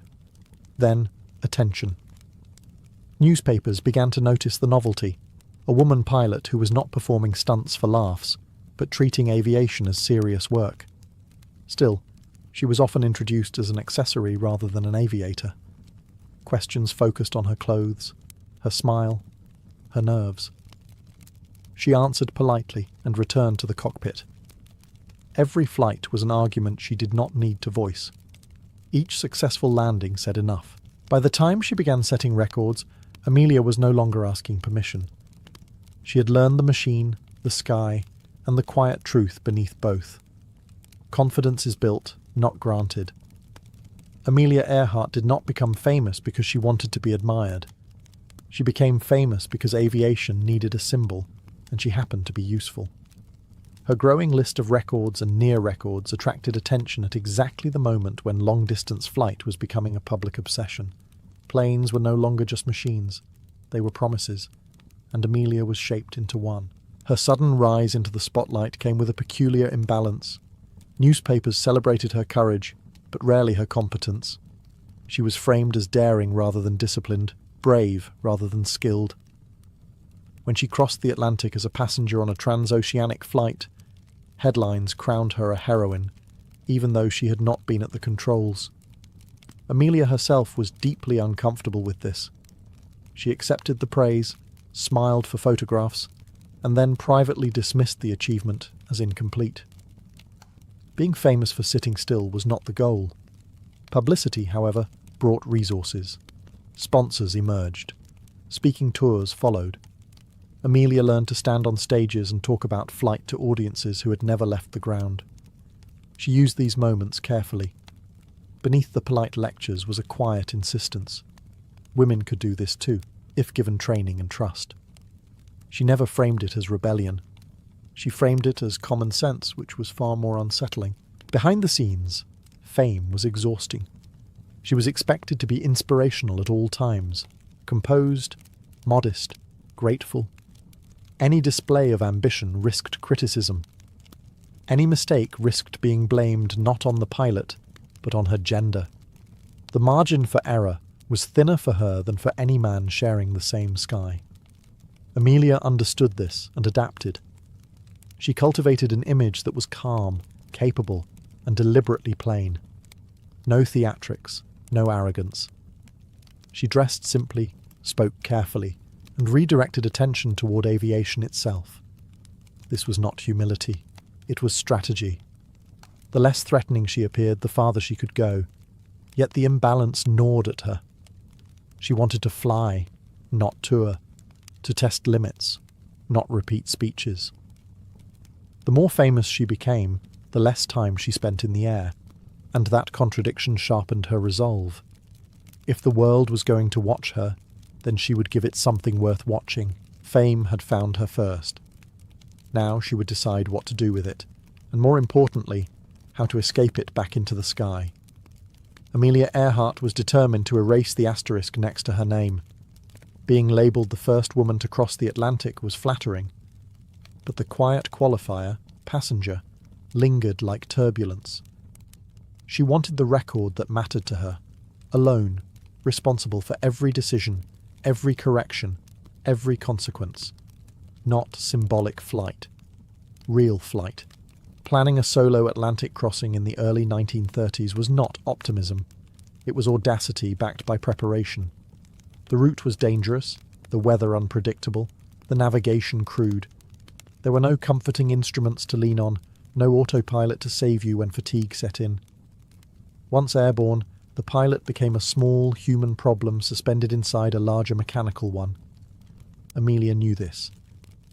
Then, attention. Newspapers began to notice the novelty, a woman pilot who was not performing stunts for laughs, but treating aviation as serious work. Still, she was often introduced as an accessory rather than an aviator. Questions focused on her clothes, her smile, her nerves. She answered politely and returned to the cockpit. Every flight was an argument she did not need to voice. Each successful landing said enough. By the time she began setting records, Amelia was no longer asking permission. She had learned the machine, the sky, and the quiet truth beneath both. Confidence is built, not granted. Amelia Earhart did not become famous because she wanted to be admired. She became famous because aviation needed a symbol, and she happened to be useful. Her growing list of records and near records attracted attention at exactly the moment when long-distance flight was becoming a public obsession. Planes were no longer just machines. They were promises, and Amelia was shaped into one. Her sudden rise into the spotlight came with a peculiar imbalance. Newspapers celebrated her courage, but rarely her competence. She was framed as daring rather than disciplined, brave rather than skilled. When she crossed the Atlantic as a passenger on a transoceanic flight, headlines crowned her a heroine, even though she had not been at the controls. Amelia herself was deeply uncomfortable with this. She accepted the praise, smiled for photographs, and then privately dismissed the achievement as incomplete. Being famous for sitting still was not the goal. Publicity, however, brought resources. Sponsors emerged. Speaking tours followed. Amelia learned to stand on stages and talk about flight to audiences who had never left the ground. She used these moments carefully. Beneath the polite lectures was a quiet insistence. Women could do this too, if given training and trust. She never framed it as rebellion. She framed it as common sense, which was far more unsettling. Behind the scenes, fame was exhausting. She was expected to be inspirational at all times, composed, modest, grateful. Any display of ambition risked criticism. Any mistake risked being blamed not on the pilot, but on her gender. The margin for error was thinner for her than for any man sharing the same sky. Amelia understood this and adapted. She cultivated an image that was calm, capable, and deliberately plain. No theatrics, no arrogance. She dressed simply, spoke carefully, and redirected attention toward aviation itself. This was not humility. It was strategy. The less threatening she appeared, the farther she could go. Yet the imbalance gnawed at her. She wanted to fly, not tour, to test limits, not repeat speeches. The more famous she became, the less time she spent in the air, and that contradiction sharpened her resolve. If the world was going to watch her, then she would give it something worth watching. Fame had found her first. Now she would decide what to do with it, and more importantly, how to escape it back into the sky. Amelia Earhart was determined to erase the asterisk next to her name. Being labelled the first woman to cross the Atlantic was flattering, but the quiet qualifier, passenger, lingered like turbulence. She wanted the record that mattered to her, alone, responsible for every decision, every correction, every consequence. Not symbolic flight. Real flight. Planning a solo Atlantic crossing in the early 1930s was not optimism. It was audacity backed by preparation. The route was dangerous, the weather unpredictable, the navigation crude. There were no comforting instruments to lean on, no autopilot to save you when fatigue set in. Once airborne, the pilot became a small human problem suspended inside a larger mechanical one. Amelia knew this.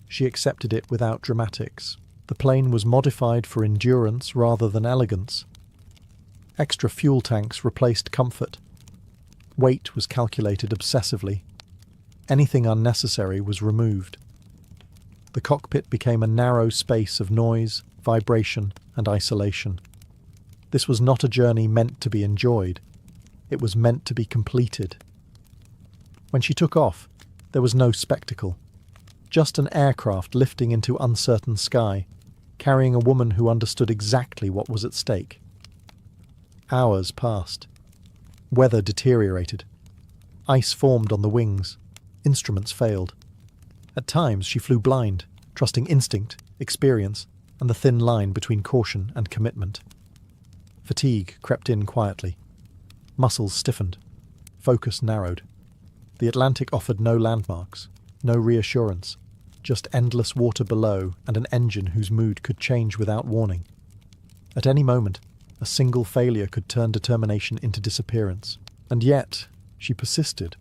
She accepted it without dramatics. The plane was modified for endurance rather than elegance. Extra fuel tanks replaced comfort. Weight was calculated obsessively. Anything unnecessary was removed. The cockpit became a narrow space of noise, vibration, and isolation. This was not a journey meant to be enjoyed. It was meant to be completed. When she took off, there was no spectacle. Just an aircraft lifting into uncertain sky, carrying a woman who understood exactly what was at stake. Hours passed. Weather deteriorated. Ice formed on the wings. Instruments failed. At times she flew blind, trusting instinct, experience, and the thin line between caution and commitment. Fatigue crept in quietly. Muscles stiffened. Focus narrowed. The Atlantic offered no landmarks, no reassurance, just endless water below and an engine whose mood could change without warning. At any moment, a single failure could turn determination into disappearance. And yet, She persisted,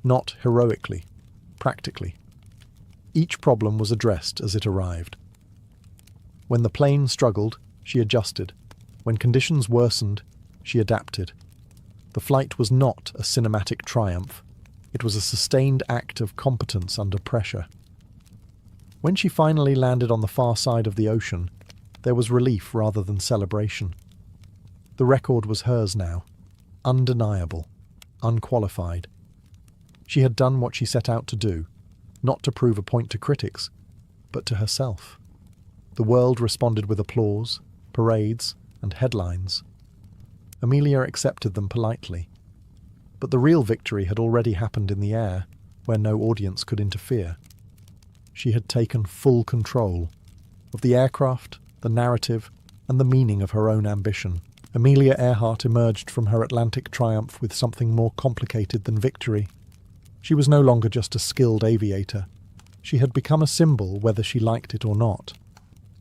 not heroically, practically. Each problem was addressed as it arrived. When the plane struggled, she adjusted. When conditions worsened, she adapted. The flight was not a cinematic triumph. It was a sustained act of competence under pressure. When she finally landed on the far side of the ocean, there was relief rather than celebration. The record was hers now, undeniable, unqualified. She had done what she set out to do, not to prove a point to critics, but to herself. The world responded with applause, parades, and headlines. Amelia accepted them politely. But the real victory had already happened in the air, where no audience could interfere. She had taken full control of the aircraft, the narrative, and the meaning of her own ambition. Amelia Earhart emerged from her Atlantic triumph with something more complicated than victory. She was no longer just a skilled aviator. She had become a symbol whether she liked it or not.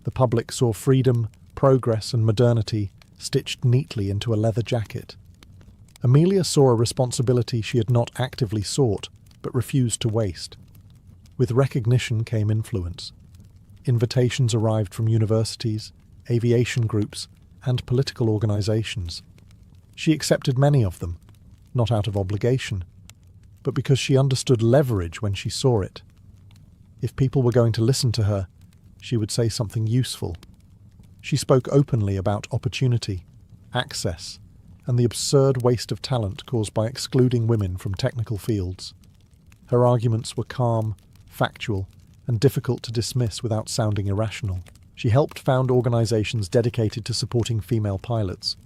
The public saw freedom, progress, and modernity stitched neatly into a leather jacket. Amelia saw a responsibility she had not actively sought, but refused to waste. With recognition came influence. Invitations arrived from universities, aviation groups, and political organizations. She accepted many of them, not out of obligation, but because she understood leverage when she saw it. If people were going to listen to her, she would say something useful. She spoke openly about opportunity, access, and the absurd waste of talent caused by excluding women from technical fields. Her arguments were calm, factual, and difficult to dismiss without sounding irrational. She helped found organizations dedicated to supporting female pilots,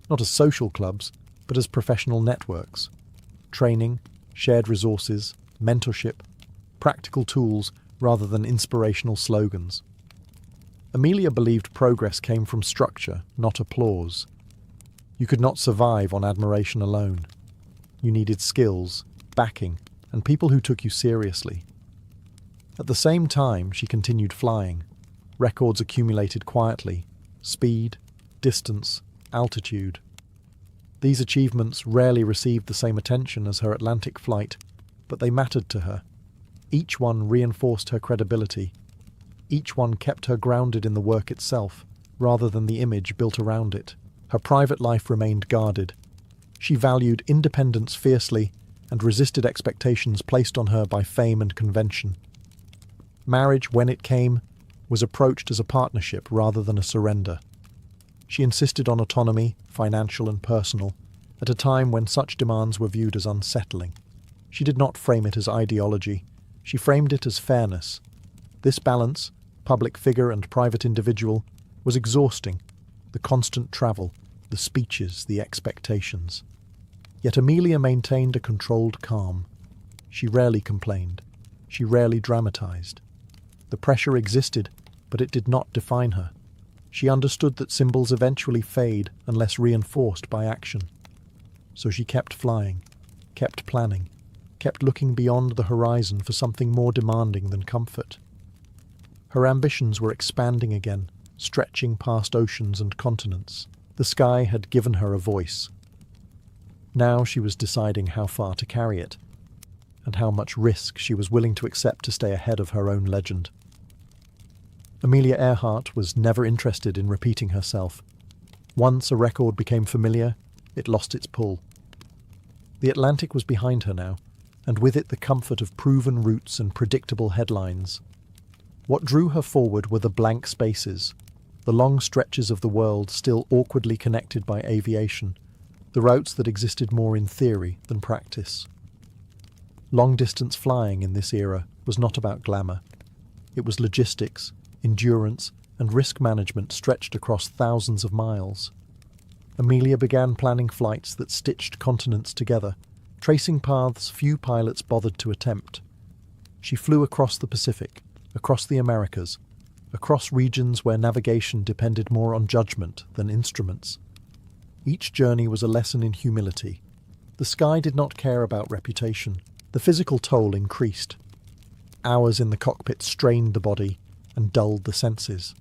not as social clubs, but as professional networks. Training, shared resources, mentorship, practical tools rather than inspirational slogans. Amelia believed progress came from structure, not applause. You could not survive on admiration alone. You needed skills, backing, and people who took you seriously. At the same time, she continued flying. Records accumulated quietly: speed, distance, altitude. These achievements rarely received the same attention as her Atlantic flight, but they mattered to her. Each one reinforced her credibility. Each one kept her grounded in the work itself, rather than the image built around it. Her private life remained guarded. She valued independence fiercely and resisted expectations placed on her by fame and convention. Marriage, when it came, was approached as a partnership rather than a surrender. She insisted on autonomy, financial and personal, at a time when such demands were viewed as unsettling. She did not frame it as ideology. She framed it as fairness. This balance, public figure and private individual, was exhausting. The constant travel, the speeches, the expectations. Yet Amelia maintained a controlled calm. She rarely complained. She rarely dramatized. The pressure existed, but it did not define her. She understood that symbols eventually fade unless reinforced by action. So she kept flying, kept planning, kept looking beyond the horizon for something more demanding than comfort. Her ambitions were expanding again, stretching past oceans and continents. The sky had given her a voice. Now she was deciding how far to carry it, and how much risk she was willing to accept to stay ahead of her own legend. Amelia Earhart was never interested in repeating herself. Once a record became familiar, it lost its pull. The Atlantic was behind her now, and with it the comfort of proven routes and predictable headlines. What drew her forward were the blank spaces, the long stretches of the world still awkwardly connected by aviation, the routes that existed more in theory than practice. Long-distance flying in this era was not about glamour. It was logistics, endurance, and risk management stretched across thousands of miles. Amelia began planning flights that stitched continents together, tracing paths few pilots bothered to attempt. She flew across the Pacific, across the Americas, across regions where navigation depended more on judgment than instruments. Each journey was a lesson in humility. The sky did not care about reputation. The physical toll increased. Hours in the cockpit strained the body and dulled the senses.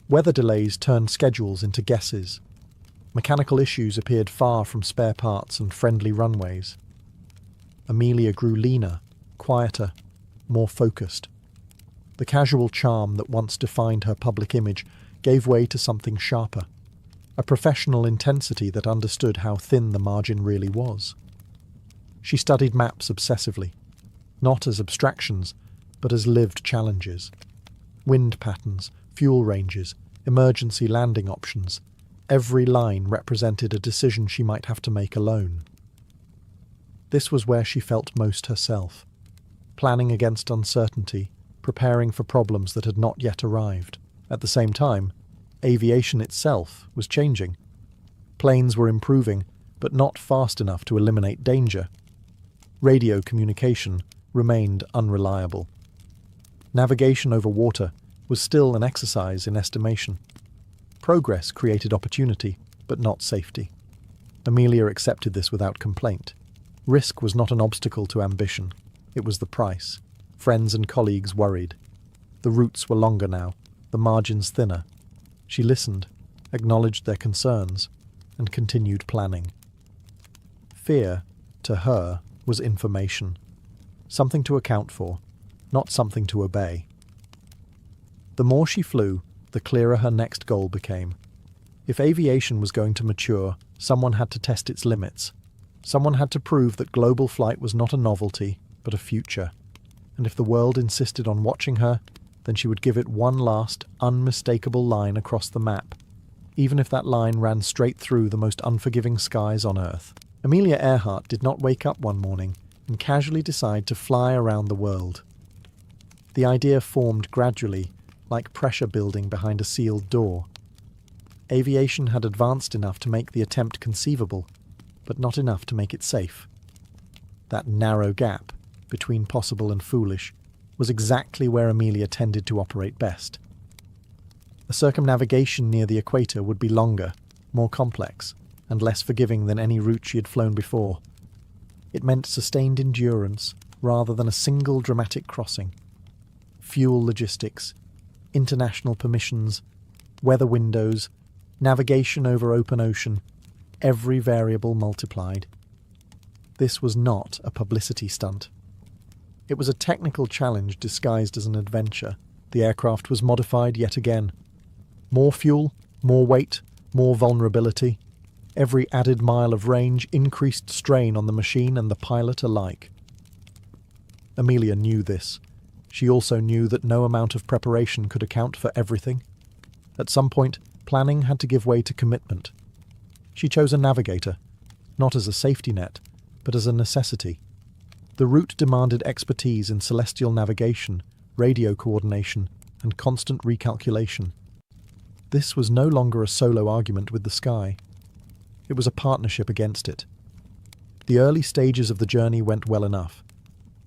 Weather delays turned schedules into guesses. Mechanical issues appeared far from spare parts and friendly runways. Amelia grew leaner, quieter, more focused. The casual charm that once defined her public image gave way to something sharper, a professional intensity that understood how thin the margin really was. She studied maps obsessively, not as abstractions, but as lived challenges. Wind patterns, fuel ranges, emergency landing options. Every line represented a decision she might have to make alone. This was where she felt most herself, planning against uncertainty, preparing for problems that had not yet arrived. At the same time, aviation itself was changing. Planes were improving, but not fast enough to eliminate danger. Radio communication remained unreliable. Navigation over water was still an exercise in estimation. Progress created opportunity, but not safety. Amelia accepted this without complaint. Risk was not an obstacle to ambition. It was the price. Friends and colleagues worried. The routes were longer now, the margins thinner. She listened, acknowledged their concerns, and continued planning. Fear, to her, was information. Something to account for, not something to obey. The more she flew, the clearer her next goal became. If aviation was going to mature, someone had to test its limits. Someone had to prove that global flight was not a novelty, but a future. And if the world insisted on watching her, then she would give it one last, unmistakable line across the map, even if that line ran straight through the most unforgiving skies on Earth. Amelia Earhart did not wake up one morning and casually decide to fly around the world. The idea formed gradually, like pressure building behind a sealed door. Aviation had advanced enough to make the attempt conceivable, but not enough to make it safe. That narrow gap between possible and foolish was exactly where Amelia tended to operate best. A circumnavigation near the equator would be longer, more complex, and less forgiving than any route she had flown before. It meant sustained endurance rather than a single dramatic crossing. Fuel logistics, international permissions, weather windows, navigation over open ocean, every variable multiplied. This was not a publicity stunt. It was a technical challenge disguised as an adventure. The aircraft was modified yet again. More fuel, more weight, more vulnerability. Every added mile of range increased strain on the machine and the pilot alike. Amelia knew this. She also knew that no amount of preparation could account for everything. At some point, planning had to give way to commitment. She chose a navigator, not as a safety net, but as a necessity. The route demanded expertise in celestial navigation, radio coordination, and constant recalculation. This was no longer a solo argument with the sky. It was a partnership against it. The early stages of the journey went well enough.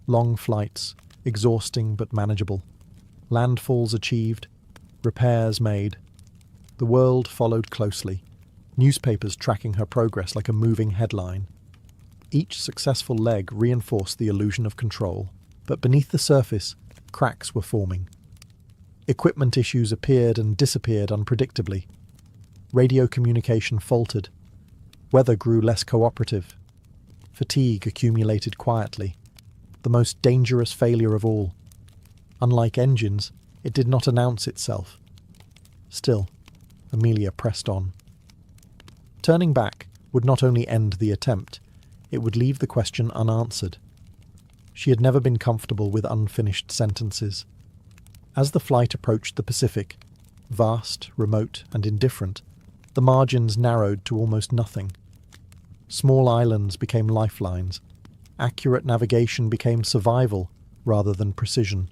Long flights, exhausting but manageable. Landfalls achieved, repairs made. The world followed closely, newspapers tracking her progress like a moving headline. Each successful leg reinforced the illusion of control, but beneath the surface, cracks were forming. Equipment issues appeared and disappeared unpredictably. Radio communication faltered. Weather grew less cooperative. Fatigue accumulated quietly, the most dangerous failure of all. Unlike engines, it did not announce itself. Still, Amelia pressed on. Turning back would not only end the attempt, it would leave the question unanswered. She had never been comfortable with unfinished sentences. As the flight approached the Pacific, vast, remote, and indifferent, the margins narrowed to almost nothing. Small islands became lifelines. Accurate navigation became survival rather than precision.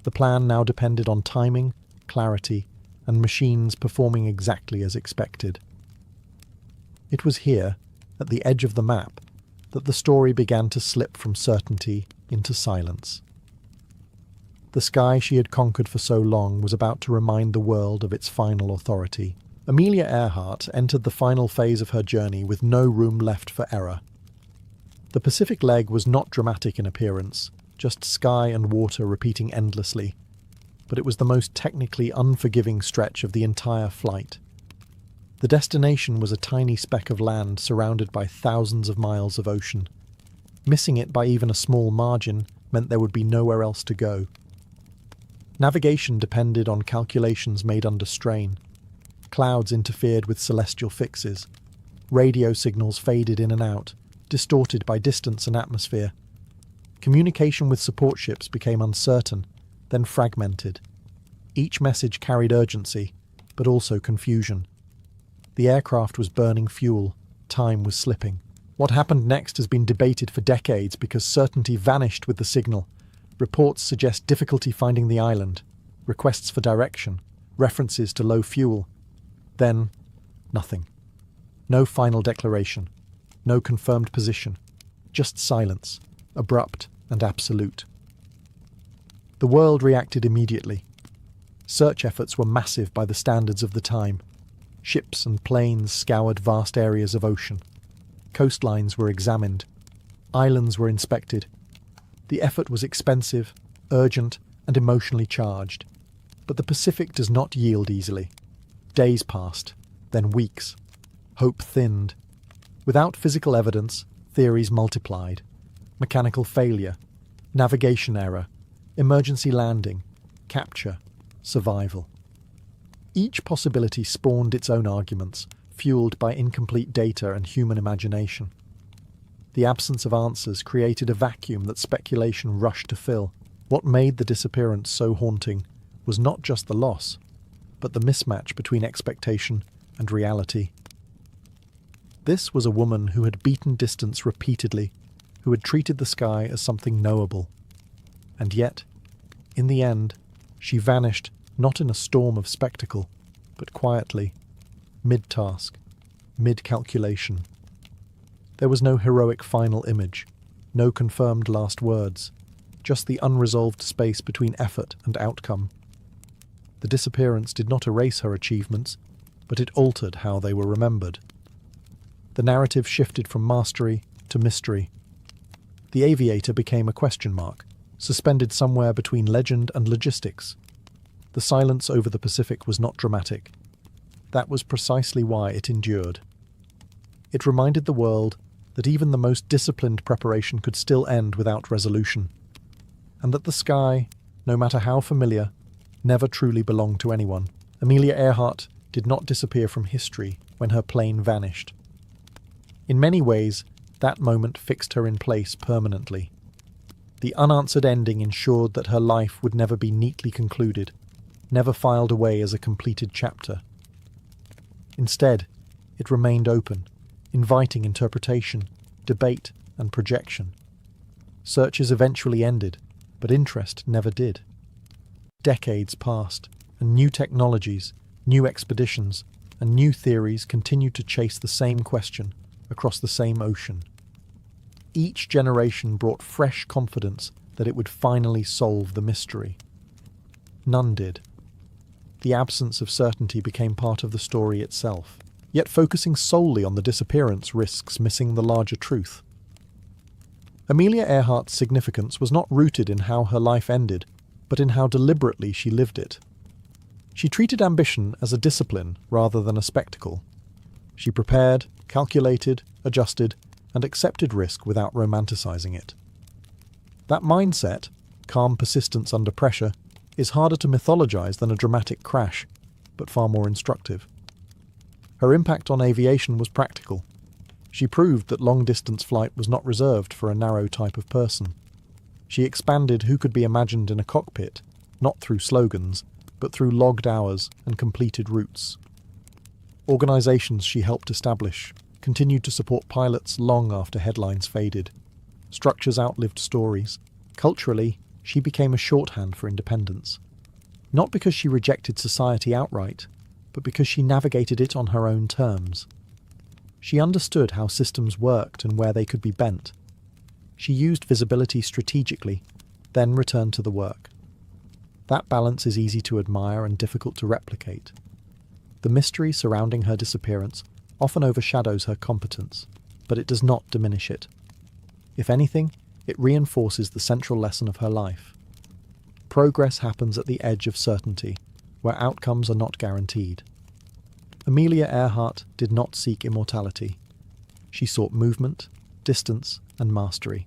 The plan now depended on timing, clarity, and machines performing exactly as expected. It was here, at the edge of the map, that the story began to slip from certainty into silence. The sky she had conquered for so long was about to remind the world of its final authority. Amelia Earhart entered the final phase of her journey with no room left for error. The Pacific leg was not dramatic in appearance, just sky and water repeating endlessly, but it was the most technically unforgiving stretch of the entire flight. The destination was a tiny speck of land surrounded by thousands of miles of ocean. Missing it by even a small margin meant there would be nowhere else to go. Navigation depended on calculations made under strain. Clouds interfered with celestial fixes. Radio signals faded in and out, distorted by distance and atmosphere. Communication with support ships became uncertain, then fragmented. Each message carried urgency, but also confusion. The aircraft was burning fuel. Time was slipping. What happened next has been debated for decades because certainty vanished with the signal. Reports suggest difficulty finding the island, requests for direction, references to low fuel. Then, nothing. No final declaration. No confirmed position. Just silence, abrupt and absolute. The world reacted immediately. Search efforts were massive by the standards of the time. Ships and planes scoured vast areas of ocean. Coastlines were examined. Islands were inspected. The effort was expensive, urgent, and emotionally charged. But the Pacific does not yield easily. Days passed, then weeks. Hope thinned. Without physical evidence, theories multiplied. Mechanical failure, navigation error, emergency landing, capture, survival. Each possibility spawned its own arguments, fueled by incomplete data and human imagination. The absence of answers created a vacuum that speculation rushed to fill. What made the disappearance so haunting was not just the loss, but the mismatch between expectation and reality. This was a woman who had beaten distance repeatedly, who had treated the sky as something knowable. And yet, in the end, she vanished not in a storm of spectacle, but quietly, mid-task, mid-calculation. There was no heroic final image, no confirmed last words, just the unresolved space between effort and outcome. The disappearance did not erase her achievements, but it altered how they were remembered. The narrative shifted from mastery to mystery. The aviator became a question mark, suspended somewhere between legend and logistics. The silence over the Pacific was not dramatic. That was precisely why it endured. It reminded the world that even the most disciplined preparation could still end without resolution, and that the sky, no matter how familiar, never truly belonged to anyone. Amelia Earhart did not disappear from history when her plane vanished. In many ways, that moment fixed her in place permanently. The unanswered ending ensured that her life would never be neatly concluded, never filed away as a completed chapter. Instead, it remained open, inviting interpretation, debate, and projection. Searches eventually ended, but interest never did. Decades passed, and new technologies, new expeditions, and new theories continued to chase the same question across the same ocean. Each generation brought fresh confidence that it would finally solve the mystery. None did. The absence of certainty became part of the story itself, yet focusing solely on the disappearance risks missing the larger truth. Amelia Earhart's significance was not rooted in how her life ended, but in how deliberately she lived it. She treated ambition as a discipline rather than a spectacle. She prepared, calculated, adjusted, and accepted risk without romanticizing it. That mindset, calm persistence under pressure, is harder to mythologize than a dramatic crash, but far more instructive. Her impact on aviation was practical. She proved that long-distance flight was not reserved for a narrow type of person. She expanded who could be imagined in a cockpit, not through slogans, but through logged hours and completed routes. Organizations she helped establish continued to support pilots long after headlines faded. Structures outlived stories. Culturally, she became a shorthand for independence. Not because she rejected society outright, but because she navigated it on her own terms. She understood how systems worked and where they could be bent. She used visibility strategically, then returned to the work. That balance is easy to admire and difficult to replicate. The mystery surrounding her disappearance often overshadows her competence, but it does not diminish it. If anything, it reinforces the central lesson of her life. Progress happens at the edge of certainty, where outcomes are not guaranteed. Amelia Earhart did not seek immortality. She sought movement, distance, and mastery.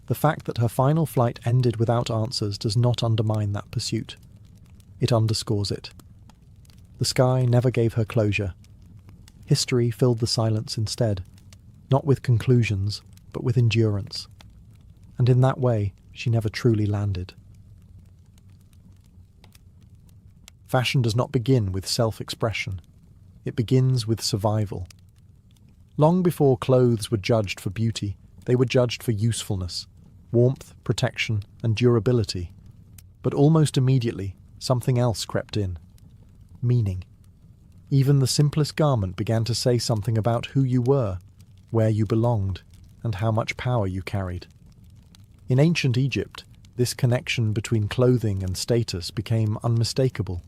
The fact that her final flight ended without answers does not undermine that pursuit. It underscores it. The sky never gave her closure. History filled the silence instead, not with conclusions, but with endurance. And in that way, she never truly landed. Fashion does not begin with self-expression. It begins with survival. Long before clothes were judged for beauty, they were judged for usefulness, warmth, protection, and durability. But almost immediately, something else crept in. Meaning. Even the simplest garment began to say something about who you were, where you belonged, and how much power you carried. In ancient Egypt, this connection between clothing and status became unmistakable.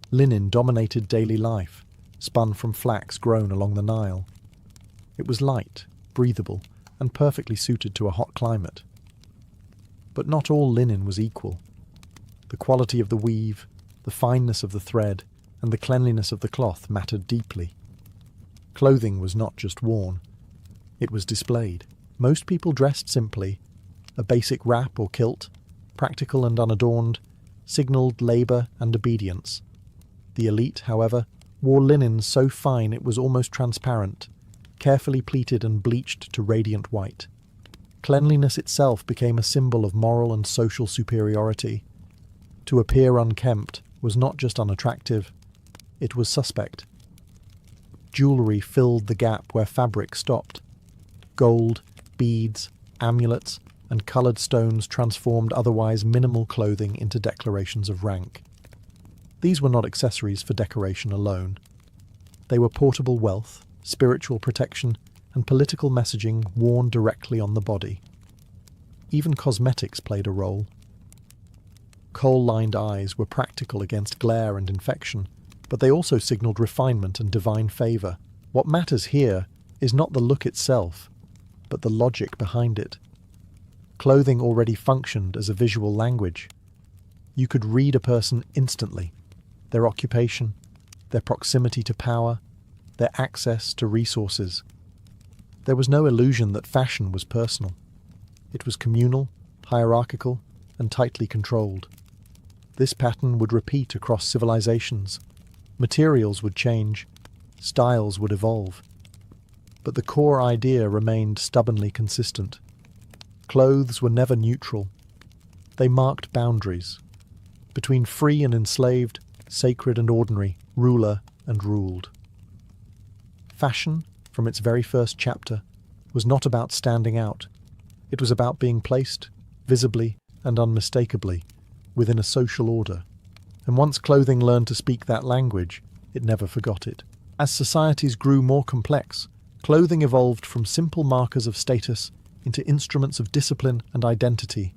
Linen dominated daily life, spun from flax grown along the Nile. It was light, breathable, and perfectly suited to a hot climate. But not all linen was equal. The quality of the weave, the fineness of the thread, and the cleanliness of the cloth mattered deeply. Clothing was not just worn, it was displayed. Most people dressed simply. A basic wrap or kilt, practical and unadorned, signalled labour and obedience. The elite, however, wore linen so fine it was almost transparent, carefully pleated and bleached to radiant white. Cleanliness itself became a symbol of moral and social superiority. To appear unkempt was not just unattractive, it was suspect. Jewellery filled the gap where fabric stopped. Gold, beads, amulets, and coloured stones transformed otherwise minimal clothing into declarations of rank. These were not accessories for decoration alone. They were portable wealth, spiritual protection, and political messaging worn directly on the body. Even cosmetics played a role. Kohl-lined eyes were practical against glare and infection, but they also signalled refinement and divine favour. What matters here is not the look itself, but the logic behind it. Clothing already functioned as a visual language. You could read a person instantly. Their occupation, their proximity to power, their access to resources. There was no illusion that fashion was personal. It was communal, hierarchical, and tightly controlled. This pattern would repeat across civilizations. Materials would change, styles would evolve. But the core idea remained stubbornly consistent. Clothes were never neutral. They marked boundaries between free and enslaved, sacred and ordinary, ruler and ruled. Fashion, from its very first chapter, was not about standing out. It was about being placed, visibly and unmistakably, within a social order. And once clothing learned to speak that language, it never forgot it. As societies grew more complex, clothing evolved from simple markers of status into instruments of discipline and identity.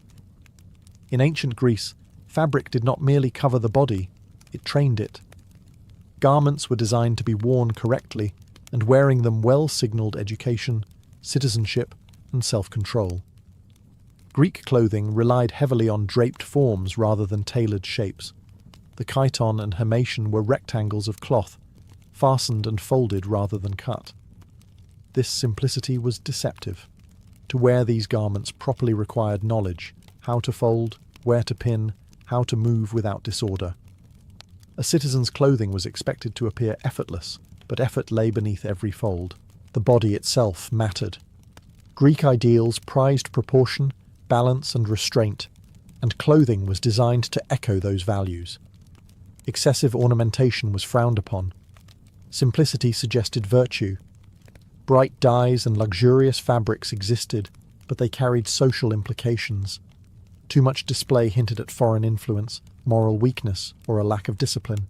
In ancient Greece, fabric did not merely cover the body, it trained it. Garments were designed to be worn correctly, and wearing them well signalled education, citizenship, and self-control. Greek clothing relied heavily on draped forms rather than tailored shapes. The chiton and himation were rectangles of cloth, fastened and folded rather than cut. This simplicity was deceptive. To wear these garments properly required knowledge, how to fold, where to pin, how to move without disorder. A citizen's clothing was expected to appear effortless, but effort lay beneath every fold. The body itself mattered. Greek ideals prized proportion, balance and restraint, and clothing was designed to echo those values. Excessive ornamentation was frowned upon. Simplicity suggested virtue. Bright dyes and luxurious fabrics existed, but they carried social implications. Too much display hinted at foreign influence, moral weakness, or a lack of discipline.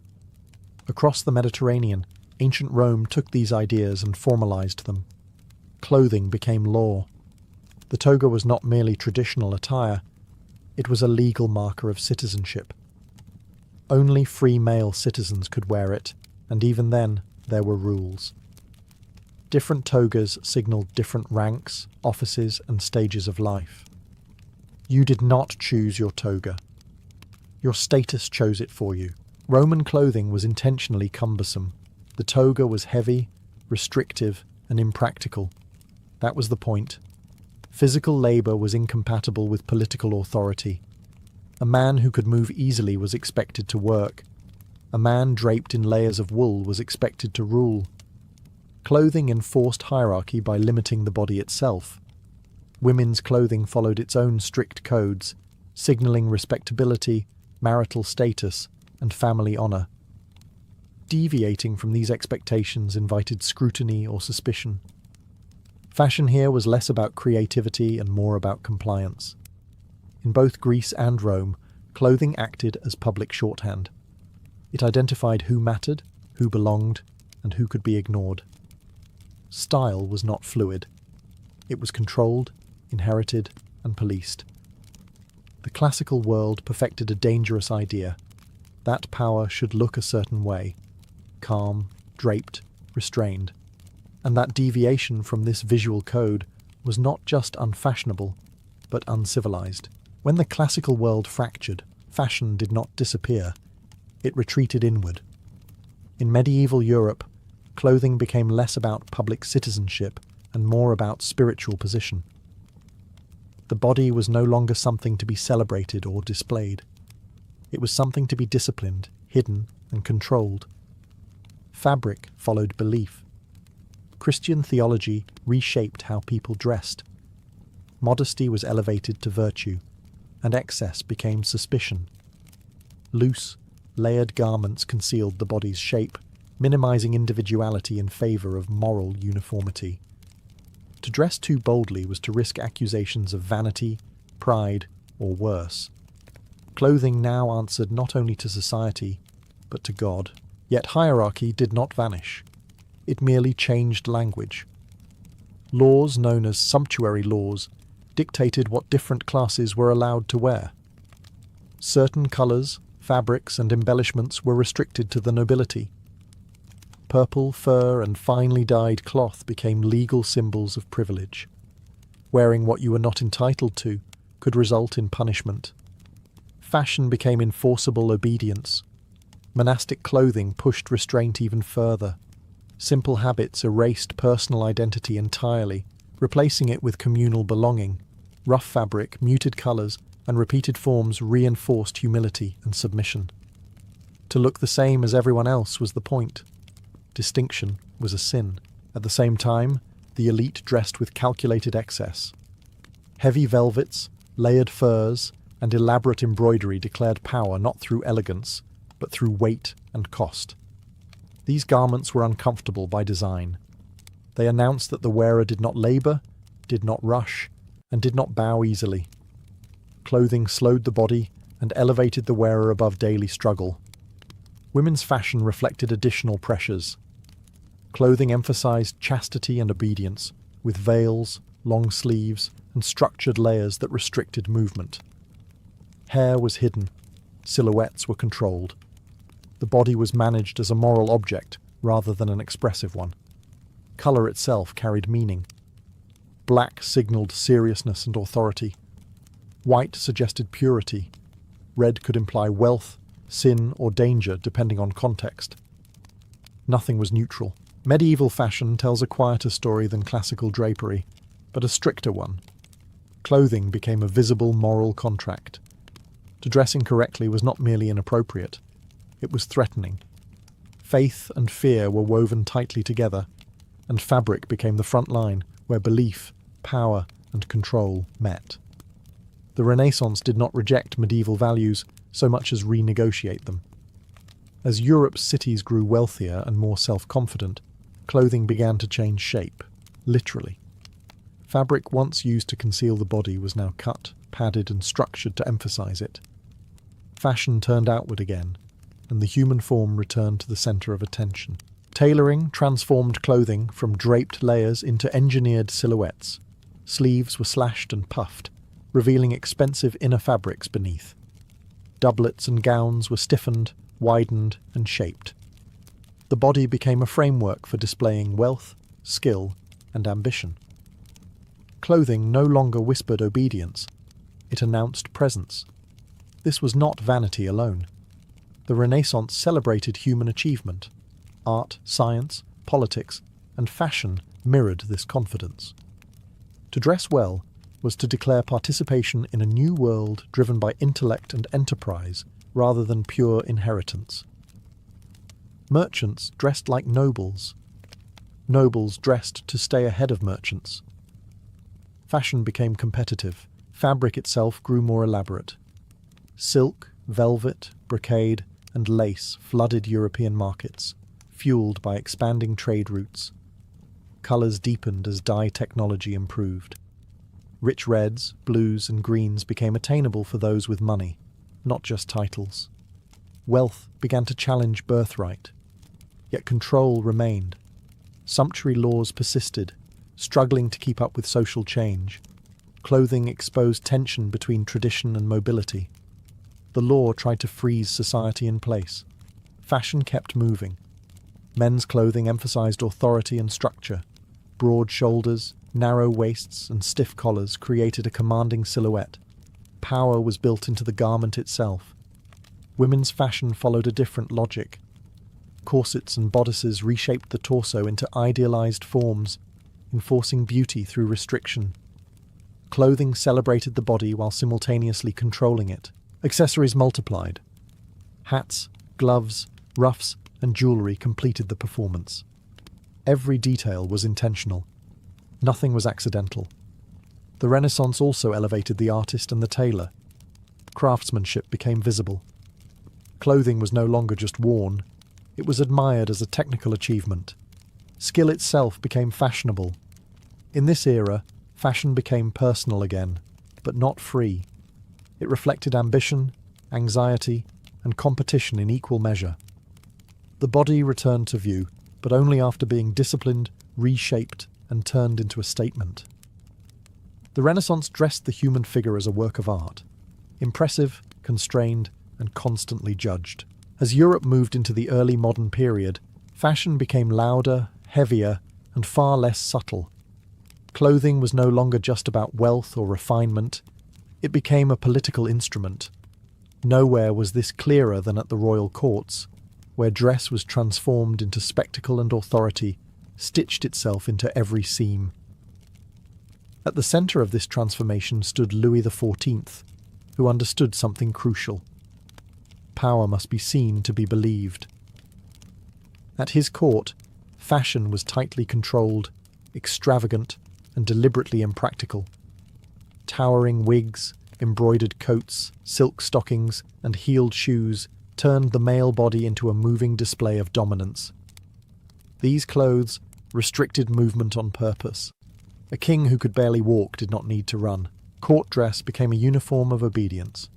Across the Mediterranean, ancient Rome took these ideas and formalized them. Clothing became law. The toga was not merely traditional attire, it was a legal marker of citizenship. Only free male citizens could wear it, and even then, there were rules. Different togas signalled different ranks, offices, and stages of life. You did not choose your toga. Your status chose it for you. Roman clothing was intentionally cumbersome. The toga was heavy, restrictive, and impractical. That was the point. Physical labor was incompatible with political authority. A man who could move easily was expected to work. A man draped in layers of wool was expected to rule. Clothing enforced hierarchy by limiting the body itself. Women's clothing followed its own strict codes, signaling respectability, marital status, and family honor. Deviating from these expectations invited scrutiny or suspicion. Fashion here was less about creativity and more about compliance. In both Greece and Rome, clothing acted as public shorthand. It identified who mattered, who belonged, and who could be ignored. Style was not fluid. It was controlled, inherited, and policed. The classical world perfected a dangerous idea. That power should look a certain way: calm, draped, restrained. And that deviation from this visual code was not just unfashionable, but uncivilized. When the classical world fractured, fashion did not disappear. It retreated inward. In medieval Europe, clothing became less about public citizenship and more about spiritual position. The body was no longer something to be celebrated or displayed. It was something to be disciplined, hidden, and controlled. Fabric followed belief. Christian theology reshaped how people dressed. Modesty was elevated to virtue, and excess became suspicion. Loose, layered garments concealed the body's shape, minimizing individuality in favor of moral uniformity. To dress too boldly was to risk accusations of vanity, pride, or worse. Clothing now answered not only to society, but to God. Yet hierarchy did not vanish. It merely changed language. Laws known as sumptuary laws dictated what different classes were allowed to wear. Certain colours, fabrics, and embellishments were restricted to the nobility. Purple, fur, and finely dyed cloth became legal symbols of privilege. Wearing what you were not entitled to could result in punishment. Fashion became enforceable obedience. Monastic clothing pushed restraint even further. Simple habits erased personal identity entirely, replacing it with communal belonging. Rough fabric, muted colours, and repeated forms reinforced humility and submission. To look the same as everyone else was the point. Distinction was a sin. At the same time, the elite dressed with calculated excess. Heavy velvets, layered furs, and elaborate embroidery declared power not through elegance, but through weight and cost. These garments were uncomfortable by design. They announced that the wearer did not labour, did not rush, and did not bow easily. Clothing slowed the body and elevated the wearer above daily struggle. Women's fashion reflected additional pressures. Clothing emphasized chastity and obedience, with veils, long sleeves, and structured layers that restricted movement. Hair was hidden. Silhouettes were controlled. The body was managed as a moral object rather than an expressive one. Colour itself carried meaning. Black signalled seriousness and authority. White suggested purity. Red could imply wealth, sin, or danger depending on context. Nothing was neutral. Medieval fashion tells a quieter story than classical drapery, but a stricter one. Clothing became a visible moral contract. To dress incorrectly was not merely inappropriate, it was threatening. Faith and fear were woven tightly together, and fabric became the front line where belief, power, and control met. The Renaissance did not reject medieval values so much as renegotiate them. As Europe's cities grew wealthier and more self-confident, clothing began to change shape, literally. Fabric once used to conceal the body was now cut, padded, and structured to emphasize it. Fashion turned outward again, and the human form returned to the center of attention. Tailoring transformed clothing from draped layers into engineered silhouettes. Sleeves were slashed and puffed, revealing expensive inner fabrics beneath. Doublets and gowns were stiffened, widened, and shaped. The body became a framework for displaying wealth, skill, and ambition. Clothing no longer whispered obedience. It announced presence. This was not vanity alone. The Renaissance celebrated human achievement. Art, science, politics, and fashion mirrored this confidence. To dress well was to declare participation in a new world driven by intellect and enterprise rather than pure inheritance. Merchants dressed like nobles. Nobles dressed to stay ahead of merchants. Fashion became competitive. Fabric itself grew more elaborate. Silk, velvet, brocade, and lace flooded European markets, fueled by expanding trade routes. Colours deepened as dye technology improved. Rich reds, blues, and greens became attainable for those with money, not just titles. Wealth began to challenge birthright, yet control remained. Sumptuary laws persisted, struggling to keep up with social change. Clothing exposed tension between tradition and mobility. The law tried to freeze society in place. Fashion kept moving. Men's clothing emphasized authority and structure. Broad shoulders, narrow waists, and stiff collars created a commanding silhouette. Power was built into the garment itself. Women's fashion followed a different logic. Corsets and bodices reshaped the torso into idealized forms, enforcing beauty through restriction. Clothing celebrated the body while simultaneously controlling it. Accessories multiplied. Hats, gloves, ruffs, and jewellery completed the performance. Every detail was intentional. Nothing was accidental. The Renaissance also elevated the artist and the tailor. Craftsmanship became visible. Clothing was no longer just worn, it was admired as a technical achievement. Skill itself became fashionable. In this era, fashion became personal again, but not free. It reflected ambition, anxiety, and competition in equal measure. The body returned to view, but only after being disciplined, reshaped, and turned into a statement. The Renaissance dressed the human figure as a work of art, impressive, constrained, and constantly judged. As Europe moved into the early modern period, fashion became louder, heavier, and far less subtle. Clothing was no longer just about wealth or refinement, it became a political instrument. Nowhere was this clearer than at the royal courts, where dress was transformed into spectacle and authority, stitched itself into every seam. At the centre of this transformation stood Louis XIV, who understood something crucial. Power must be seen to be believed. At his court, fashion was tightly controlled, extravagant, and deliberately impractical. Towering wigs, embroidered coats, silk stockings, and heeled shoes turned the male body into a moving display of dominance. These clothes restricted movement on purpose. A king who could barely walk did not need to run. Court dress became a uniform of obedience.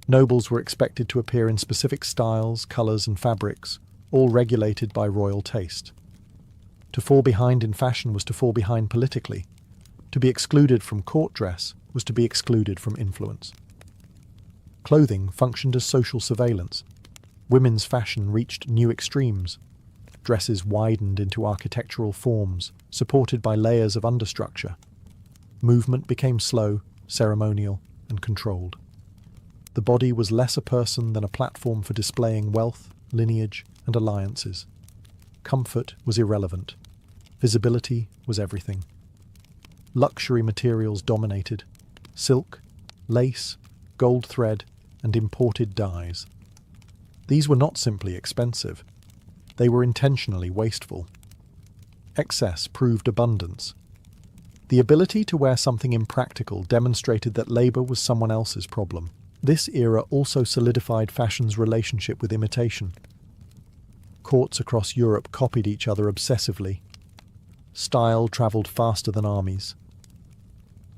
Nobles were expected to appear in specific styles, colours, and fabrics, all regulated by royal taste. To fall behind in fashion was to fall behind politically. To be excluded from court dress was to be excluded from influence. Clothing functioned as social surveillance. Women's fashion reached new extremes. Dresses widened into architectural forms, supported by layers of understructure. Movement became slow, ceremonial, and controlled. The body was less a person than a platform for displaying wealth, lineage, and alliances. Comfort was irrelevant. Visibility was everything. Luxury materials dominated: silk, lace, gold thread, and imported dyes. These were not simply expensive. They were intentionally wasteful. Excess proved abundance. The ability to wear something impractical demonstrated that labour was someone else's problem. This era also solidified fashion's relationship with imitation. Courts across Europe copied each other obsessively. Style travelled faster than armies.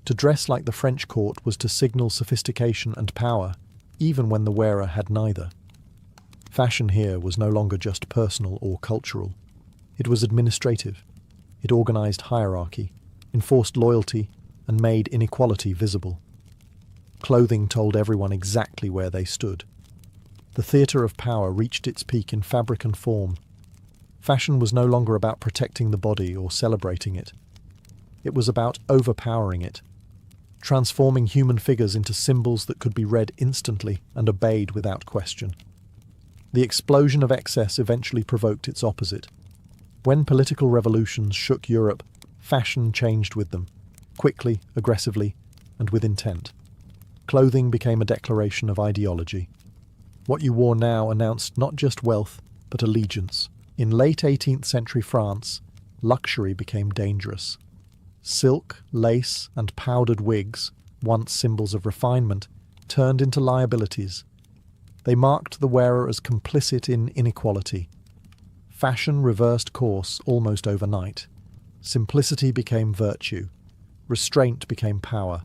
To dress like the French court was to signal sophistication and power, even when the wearer had neither. Fashion here was no longer just personal or cultural. It was administrative. It organised hierarchy, enforced loyalty, and made inequality visible. Clothing told everyone exactly where they stood. The theatre of power reached its peak in fabric and form. Fashion was no longer about protecting the body or celebrating it. It was about overpowering it, transforming human figures into symbols that could be read instantly and obeyed without question. The explosion of excess eventually provoked its opposite. When political revolutions shook Europe, fashion changed with them. quickly, aggressively, and with intent. Clothing became a declaration of ideology. What you wore now announced not just wealth, but allegiance. In late 18th century France, luxury became dangerous. Silk, lace, and powdered wigs, once symbols of refinement, turned into liabilities. They marked the wearer as complicit in inequality. Fashion reversed course almost overnight. Simplicity became virtue. Restraint became power.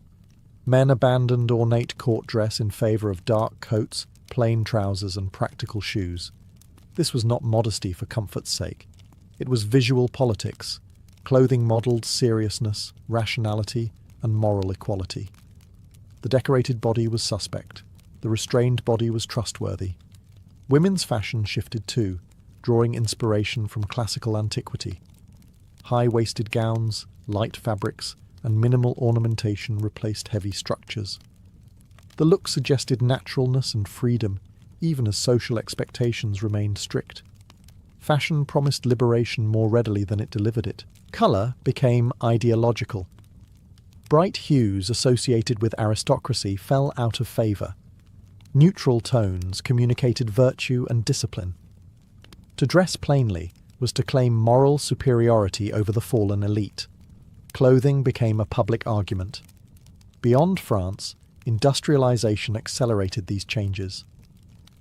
Men abandoned ornate court dress in favour of dark coats, plain trousers, and practical shoes. This was not modesty for comfort's sake. It was visual politics. Clothing modelled seriousness, rationality, and moral equality. The decorated body was suspect. The restrained body was trustworthy. Women's fashion shifted too, drawing inspiration from classical antiquity. High-waisted gowns, light fabrics, and minimal ornamentation replaced heavy structures. The look suggested naturalness and freedom, even as social expectations remained strict. Fashion promised liberation more readily than it delivered it. Colour became ideological. Bright hues associated with aristocracy fell out of favour. Neutral tones communicated virtue and discipline. To dress plainly was to claim moral superiority over the fallen elite. Clothing became a public argument. Beyond France, industrialization accelerated these changes.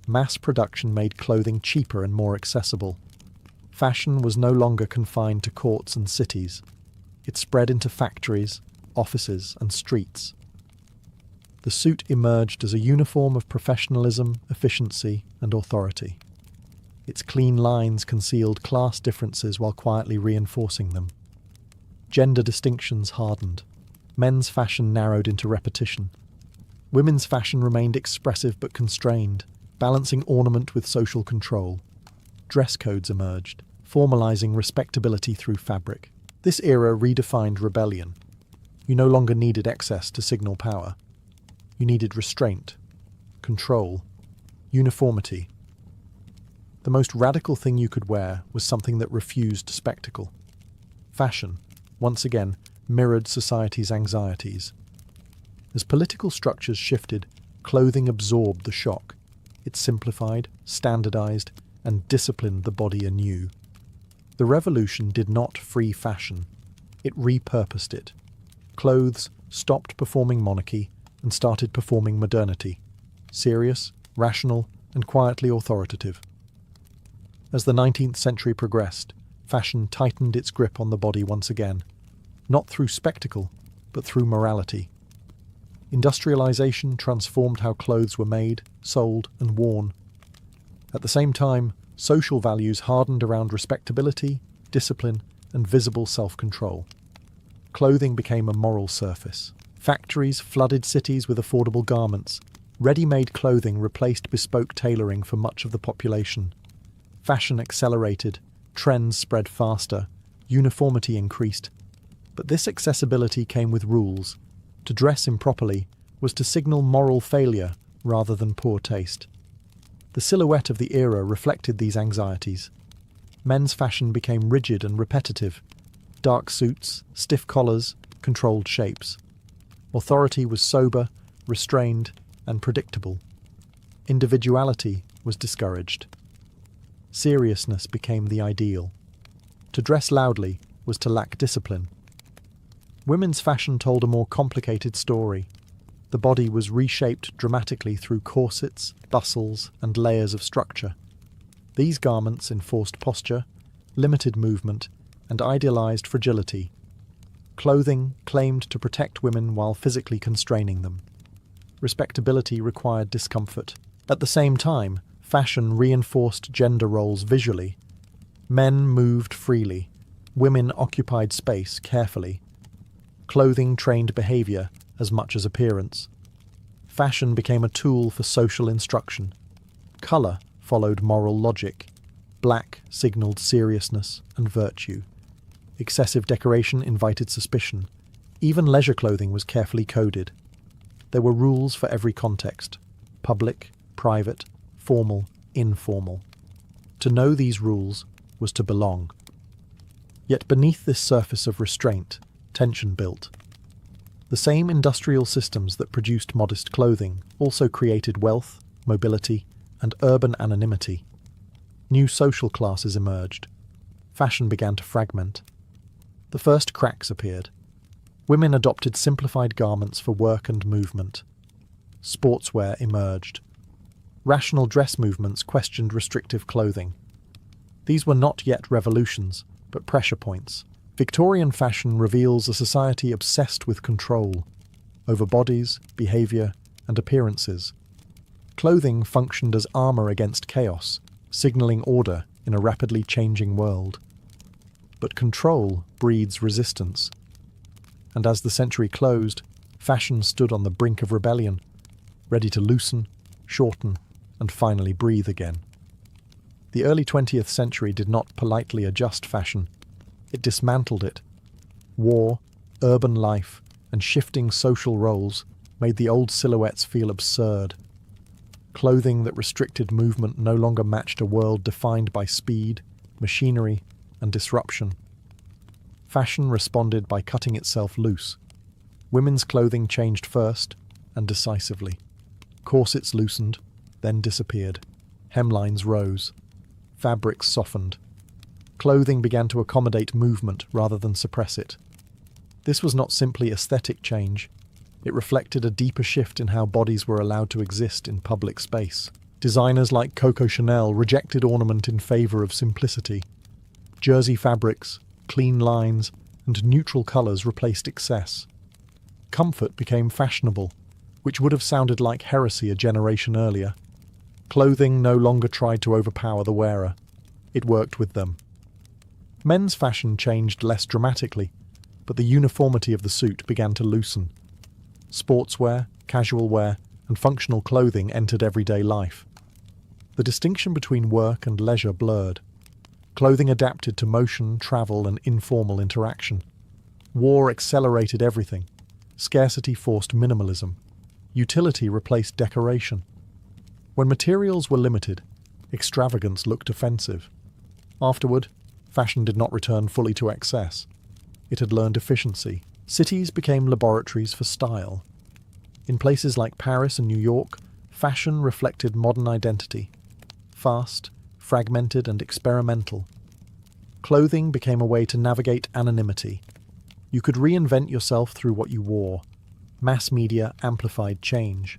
Mass production made clothing cheaper and more accessible. Fashion was no longer confined to courts and cities. It spread into factories, offices, and streets. The suit emerged as a uniform of professionalism, efficiency, and authority. Its clean lines concealed class differences while quietly reinforcing them. Gender distinctions hardened. Men's fashion narrowed into repetition. Women's fashion remained expressive but constrained, balancing ornament with social control. Dress codes emerged, formalizing respectability through fabric. This era redefined rebellion. You no longer needed excess to signal power. You needed restraint, control, uniformity. The most radical thing you could wear was something that refused spectacle. Fashion, once again, mirrored society's anxieties. As political structures shifted, clothing absorbed the shock. It simplified, standardized, and disciplined the body anew. The revolution did not free fashion. It repurposed it. Clothes stopped performing monarchy and started performing modernity, serious, rational, and quietly authoritative. As the 19th century progressed, fashion tightened its grip on the body once again, not through spectacle, but through morality. Industrialization transformed how clothes were made, sold, and worn. At the same time, social values hardened around respectability, discipline, and visible self-control. Clothing became a moral surface. Factories flooded cities with affordable garments. Ready-made clothing replaced bespoke tailoring for much of the population. Fashion accelerated, trends spread faster, uniformity increased. But this accessibility came with rules. To dress improperly was to signal moral failure rather than poor taste. The silhouette of the era reflected these anxieties. Men's fashion became rigid and repetitive. Dark suits, stiff collars, controlled shapes. Authority was sober, restrained, and predictable. Individuality was discouraged. Seriousness became the ideal. To dress loudly was to lack discipline. Women's fashion told a more complicated story. The body was reshaped dramatically through corsets, bustles, and layers of structure. These garments enforced posture, limited movement, and idealized fragility. Clothing claimed to protect women while physically constraining them. Respectability required discomfort. At the same time, fashion reinforced gender roles visually. Men moved freely. Women occupied space carefully. Clothing trained behavior as much as appearance. Fashion became a tool for social instruction. Color followed moral logic. Black signaled seriousness and virtue. Excessive decoration invited suspicion. Even leisure clothing was carefully coded. There were rules for every context: public, private, formal, informal. To know these rules was to belong. Yet beneath this surface of restraint, tension built. The same industrial systems that produced modest clothing also created wealth, mobility, and urban anonymity. New social classes emerged. Fashion began to fragment. The first cracks appeared. Women adopted simplified garments for work and movement. Sportswear emerged. Rational dress movements questioned restrictive clothing. These were not yet revolutions, but pressure points. Victorian fashion reveals a society obsessed with control over bodies, behavior, and appearances. Clothing functioned as armor against chaos, signaling order in a rapidly changing world. But control breeds resistance. And as the century closed, fashion stood on the brink of rebellion, ready to loosen, shorten, and finally breathe again. The early 20th century did not politely adjust fashion. It dismantled it. War, urban life, and shifting social roles made the old silhouettes feel absurd. Clothing that restricted movement no longer matched a world defined by speed, machinery, and disruption. Fashion responded by cutting itself loose. Women's clothing changed first, and decisively. Corsets loosened, then disappeared. Hemlines rose. Fabrics softened. Clothing began to accommodate movement rather than suppress it. This was not simply aesthetic change. It reflected a deeper shift in how bodies were allowed to exist in public space. Designers like Coco Chanel rejected ornament in favor of simplicity. Jersey fabrics, clean lines, and neutral colors replaced excess. Comfort became fashionable, which would have sounded like heresy a generation earlier. Clothing no longer tried to overpower the wearer. It worked with them. Men's fashion changed less dramatically, but the uniformity of the suit began to loosen. Sportswear, casual wear, and functional clothing entered everyday life. The distinction between work and leisure blurred. Clothing adapted to motion, travel, and informal interaction. War accelerated everything. Scarcity forced minimalism. Utility replaced decoration. When materials were limited, extravagance looked offensive. Afterward, fashion did not return fully to excess. It had learned efficiency. Cities became laboratories for style. In places like Paris and New York, fashion reflected modern identity. Fast, fragmented, and experimental. Clothing became a way to navigate anonymity. You could reinvent yourself through what you wore. Mass media amplified change.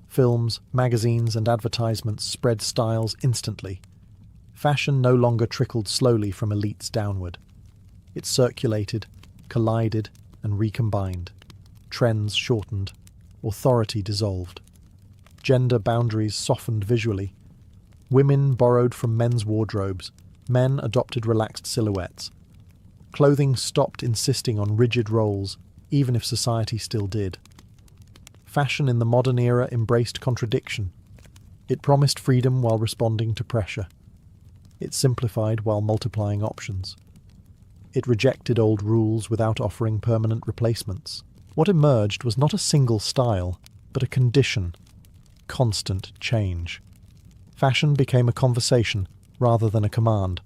Films, magazines, and advertisements spread styles instantly. Fashion no longer trickled slowly from elites downward. It circulated, collided, and recombined. Trends shortened. Authority dissolved. Gender boundaries softened visually. Women borrowed from men's wardrobes. Men adopted relaxed silhouettes. Clothing stopped insisting on rigid roles, even if society still did. Fashion in the modern era embraced contradiction. It promised freedom while responding to pressure. It simplified while multiplying options. It rejected old rules without offering permanent replacements. What emerged was not a single style, but a condition. Constant change. Fashion became a conversation rather than a command.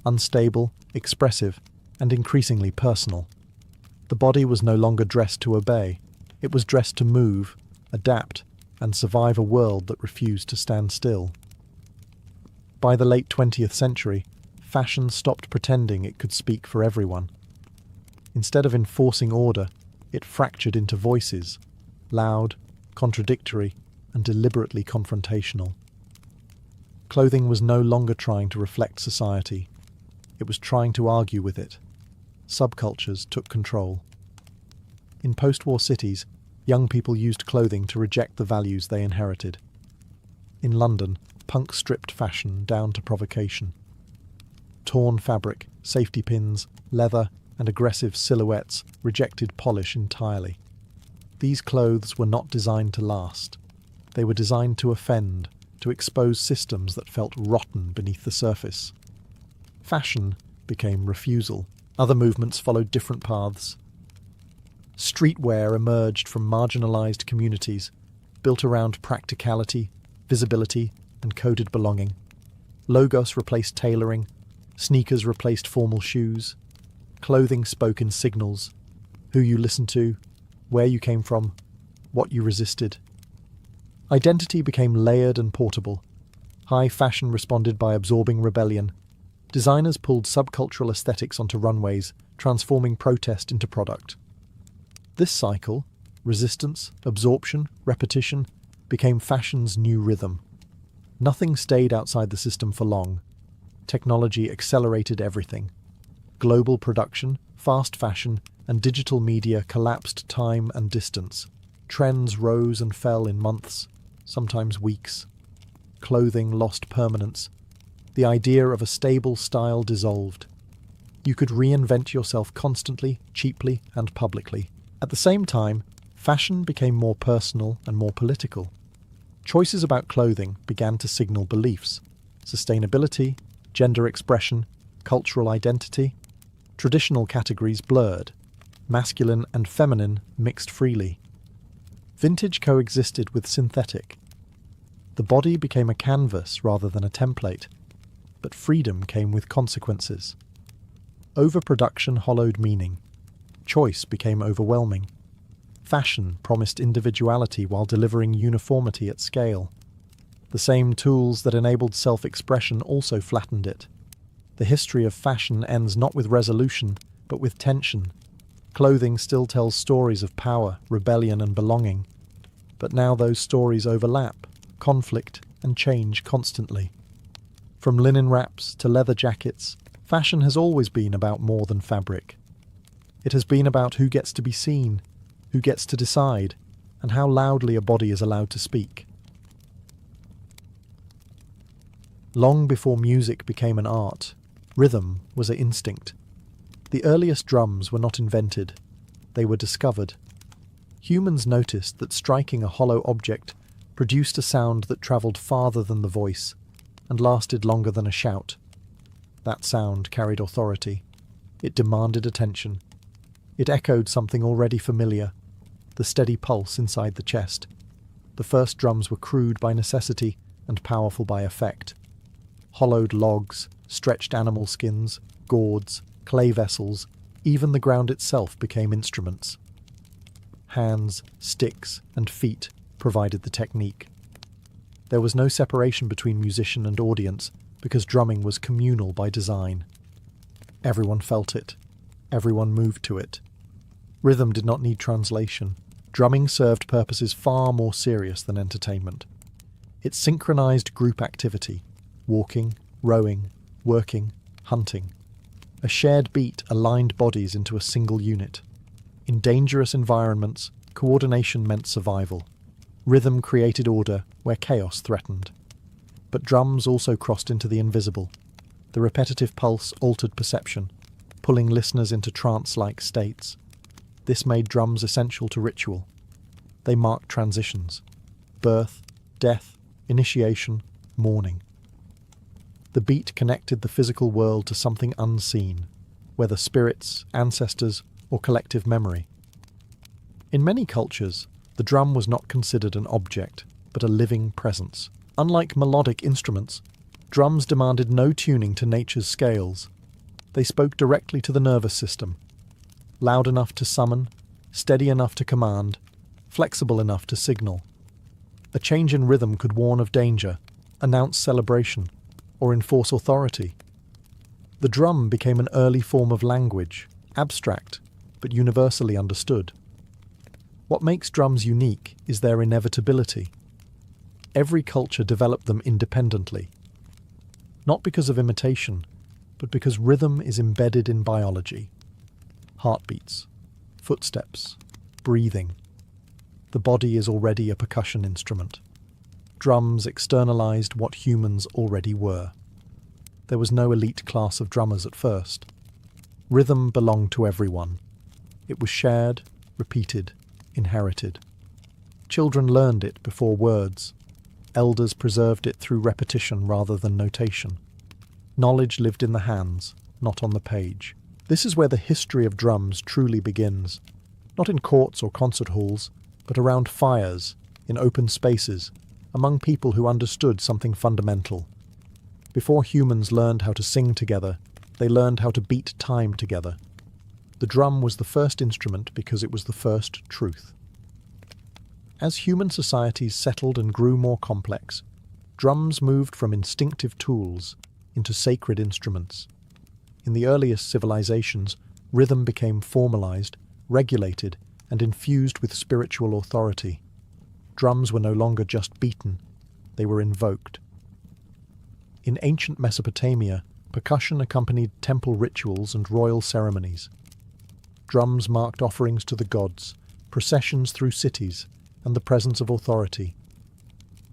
Unstable, expressive, and increasingly personal. The body was no longer dressed to obey. It was dressed to move, adapt, and survive a world that refused to stand still. By the late 20th century, fashion stopped pretending it could speak for everyone. Instead of enforcing order, it fractured into voices, loud, contradictory, and deliberately confrontational. Clothing was no longer trying to reflect society. It was trying to argue with it. Subcultures took control. In post-war cities, young people used clothing to reject the values they inherited. In London, punk stripped fashion down to provocation. Torn fabric, safety pins, leather, and aggressive silhouettes rejected polish entirely. These clothes were not designed to last. They were designed to offend, to expose systems that felt rotten beneath the surface. Fashion became refusal. Other movements followed different paths. Streetwear emerged from marginalized communities, built around practicality, visibility, and coded belonging. Logos replaced tailoring, sneakers replaced formal shoes. Clothing spoke in signals: who you listen to, where you came from, what you resisted. Identity became layered and portable. High fashion responded by absorbing rebellion. Designers pulled subcultural aesthetics onto runways, transforming protest into product. This cycle, resistance, absorption, repetition, became fashion's new rhythm. Nothing stayed outside the system for long. Technology accelerated everything. Global production, fast fashion, and digital media collapsed time and distance. Trends rose and fell in months, sometimes weeks. Clothing lost permanence. The idea of a stable style dissolved. You could reinvent yourself constantly, cheaply, and publicly. At the same time, fashion became more personal and more political. Choices about clothing began to signal beliefs: sustainability, gender expression, cultural identity. Traditional categories blurred. Masculine and feminine mixed freely. Vintage coexisted with synthetic. The body became a canvas rather than a template, but freedom came with consequences. Overproduction hollowed meaning. Choice became overwhelming. Fashion promised individuality while delivering uniformity at scale. The same tools that enabled self-expression also flattened it. The history of fashion ends not with resolution, but with tension. Clothing still tells stories of power, rebellion, and belonging. But now those stories overlap, conflict, and change constantly. From linen wraps to leather jackets, fashion has always been about more than fabric. It has been about who gets to be seen, who gets to decide, and how loudly a body is allowed to speak. Long before music became an art, rhythm was an instinct. The earliest drums were not invented, they were discovered. Humans noticed that striking a hollow object produced a sound that travelled farther than the voice and lasted longer than a shout. That sound carried authority. It demanded attention. It echoed something already familiar, the steady pulse inside the chest. The first drums were crude by necessity and powerful by effect. Hollowed logs, stretched animal skins, gourds, clay vessels, even the ground itself became instruments. Hands, sticks, and feet provided the technique. There was no separation between musician and audience because drumming was communal by design. Everyone felt it. Everyone moved to it. Rhythm did not need translation. Drumming served purposes far more serious than entertainment. It synchronized group activity: walking, rowing, working, hunting. A shared beat aligned bodies into a single unit. In dangerous environments, coordination meant survival. Rhythm created order where chaos threatened. But drums also crossed into the invisible. The repetitive pulse altered perception, pulling listeners into trance-like states. This made drums essential to ritual. They marked transitions: birth, death, initiation, mourning. The beat connected the physical world to something unseen, whether spirits, ancestors, or collective memory. In many cultures, the drum was not considered an object, but a living presence. Unlike melodic instruments, drums demanded no tuning to nature's scales. They spoke directly to the nervous system, loud enough to summon, steady enough to command, flexible enough to signal. A change in rhythm could warn of danger, announce celebration, or enforce authority. The drum became an early form of language, abstract, but universally understood. What makes drums unique is their inevitability. Every culture developed them independently, not because of imitation, but because rhythm is embedded in biology. Heartbeats, footsteps, breathing. The body is already a percussion instrument. Drums externalized what humans already were. There was no elite class of drummers at first. Rhythm belonged to everyone. It was shared, repeated, inherited. Children learned it before words. Elders preserved it through repetition rather than notation. Knowledge lived in the hands, not on the page. This is where the history of drums truly begins. Not in courts or concert halls, but around fires, in open spaces, among people who understood something fundamental. Before humans learned how to sing together, they learned how to beat time together. The drum was the first instrument because it was the first truth. As human societies settled and grew more complex, drums moved from instinctive tools into sacred instruments. In the earliest civilizations, rhythm became formalized, regulated, and infused with spiritual authority. Drums were no longer just beaten, they were invoked. In ancient Mesopotamia, percussion accompanied temple rituals and royal ceremonies. Drums marked offerings to the gods, processions through cities, and the presence of authority.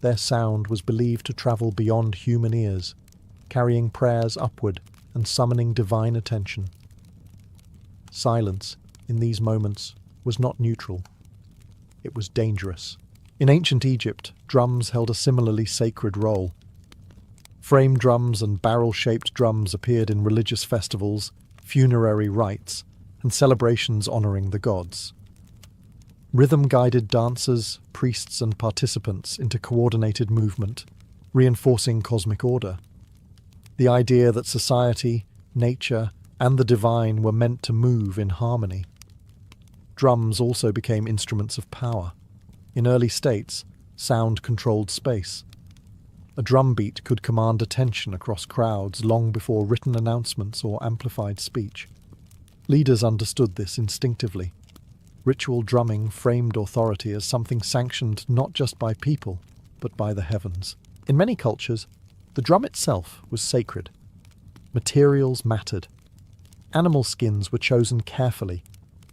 Their sound was believed to travel beyond human ears, carrying prayers upward and summoning divine attention. Silence, in these moments, was not neutral. It was dangerous. In ancient Egypt, drums held a similarly sacred role. Frame drums and barrel-shaped drums appeared in religious festivals, funerary rites, and celebrations honoring the gods. Rhythm guided dancers, priests, and participants into coordinated movement, reinforcing cosmic order. The idea that society, nature, and the divine were meant to move in harmony. Drums also became instruments of power. In early states, sound controlled space. A drum beat could command attention across crowds long before written announcements or amplified speech. Leaders understood this instinctively. Ritual drumming framed authority as something sanctioned not just by people, but by the heavens. In many cultures, the drum itself was sacred. Materials mattered. Animal skins were chosen carefully,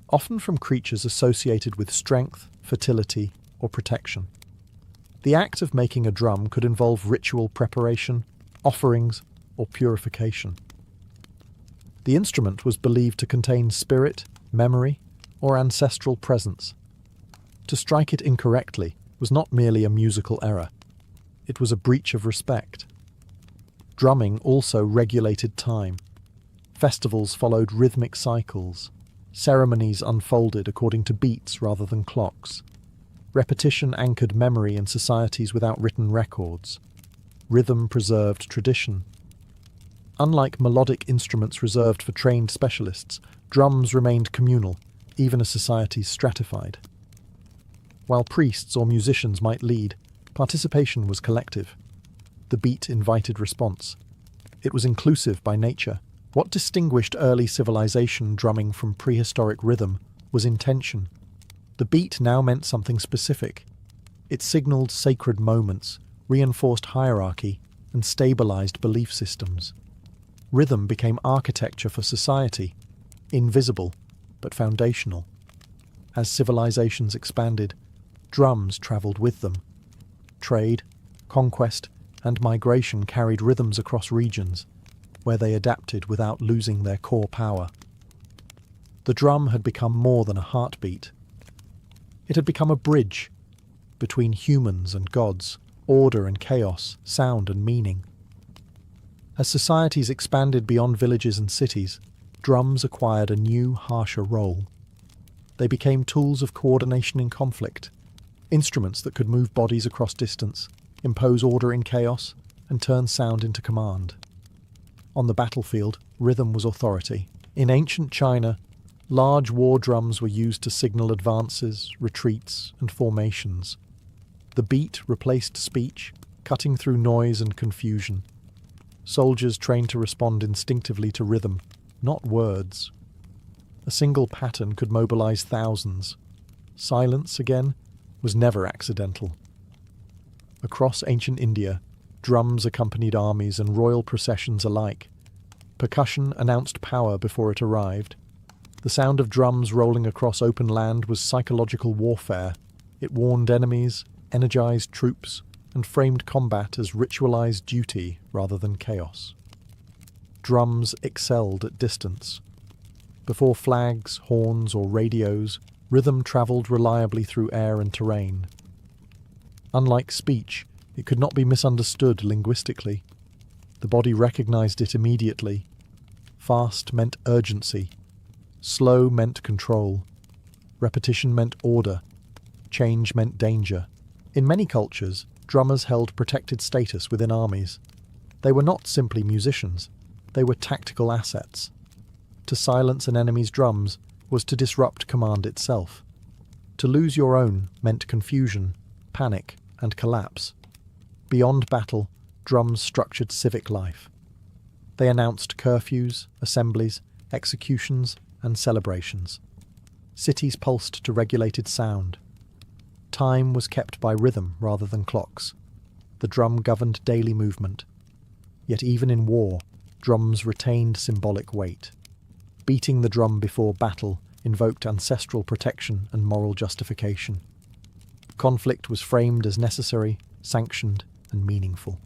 often from creatures associated with strength, fertility, or protection. The act of making a drum could involve ritual preparation, offerings, or purification. The instrument was believed to contain spirit, memory, or ancestral presence. To strike it incorrectly was not merely a musical error. It was a breach of respect. Drumming also regulated time. Festivals followed rhythmic cycles. Ceremonies unfolded according to beats rather than clocks. Repetition anchored memory in societies without written records. Rhythm preserved tradition. Unlike melodic instruments reserved for trained specialists, drums remained communal, even as societies stratified. While priests or musicians might lead, participation was collective. The beat invited response. It was inclusive by nature. What distinguished early civilization drumming from prehistoric rhythm was intention. The beat now meant something specific. It signaled sacred moments, reinforced hierarchy, and stabilized belief systems. Rhythm became architecture for society, invisible but foundational. As civilizations expanded, drums traveled with them. Trade, conquest, and migration carried rhythms across regions, where they adapted without losing their core power. The drum had become more than a heartbeat. It had become a bridge between humans and gods, order and chaos, sound and meaning. As societies expanded beyond villages and cities, drums acquired a new, harsher role. They became tools of coordination in conflict, instruments that could move bodies across distance, impose order in chaos, and turn sound into command. On the battlefield, rhythm was authority. In ancient China, large war drums were used to signal advances, retreats, and formations. The beat replaced speech, cutting through noise and confusion. Soldiers trained to respond instinctively to rhythm, not words. A single pattern could mobilize thousands. Silence, again, was never accidental. Across ancient India, drums accompanied armies and royal processions alike. Percussion announced power before it arrived. The sound of drums rolling across open land was psychological warfare. It warned enemies, energized troops, and framed combat as ritualized duty rather than chaos. Drums excelled at distance. Before flags, horns, or radios, rhythm traveled reliably through air and terrain. Unlike speech, it could not be misunderstood linguistically. The body recognized it immediately. Fast meant urgency. Slow meant control. Repetition meant order. Change meant danger. In many cultures, drummers held protected status within armies. They were not simply musicians. They were tactical assets. To silence an enemy's drums was to disrupt command itself. To lose your own meant confusion, panic, and collapse. Beyond battle, drums structured civic life. They announced curfews, assemblies, executions, and celebrations. Cities pulsed to regulated sound. Time was kept by rhythm rather than clocks. The drum governed daily movement. Yet even in war, drums retained symbolic weight. Beating the drum before battle invoked ancestral protection and moral justification. Conflict was framed as necessary, sanctioned, and meaningful.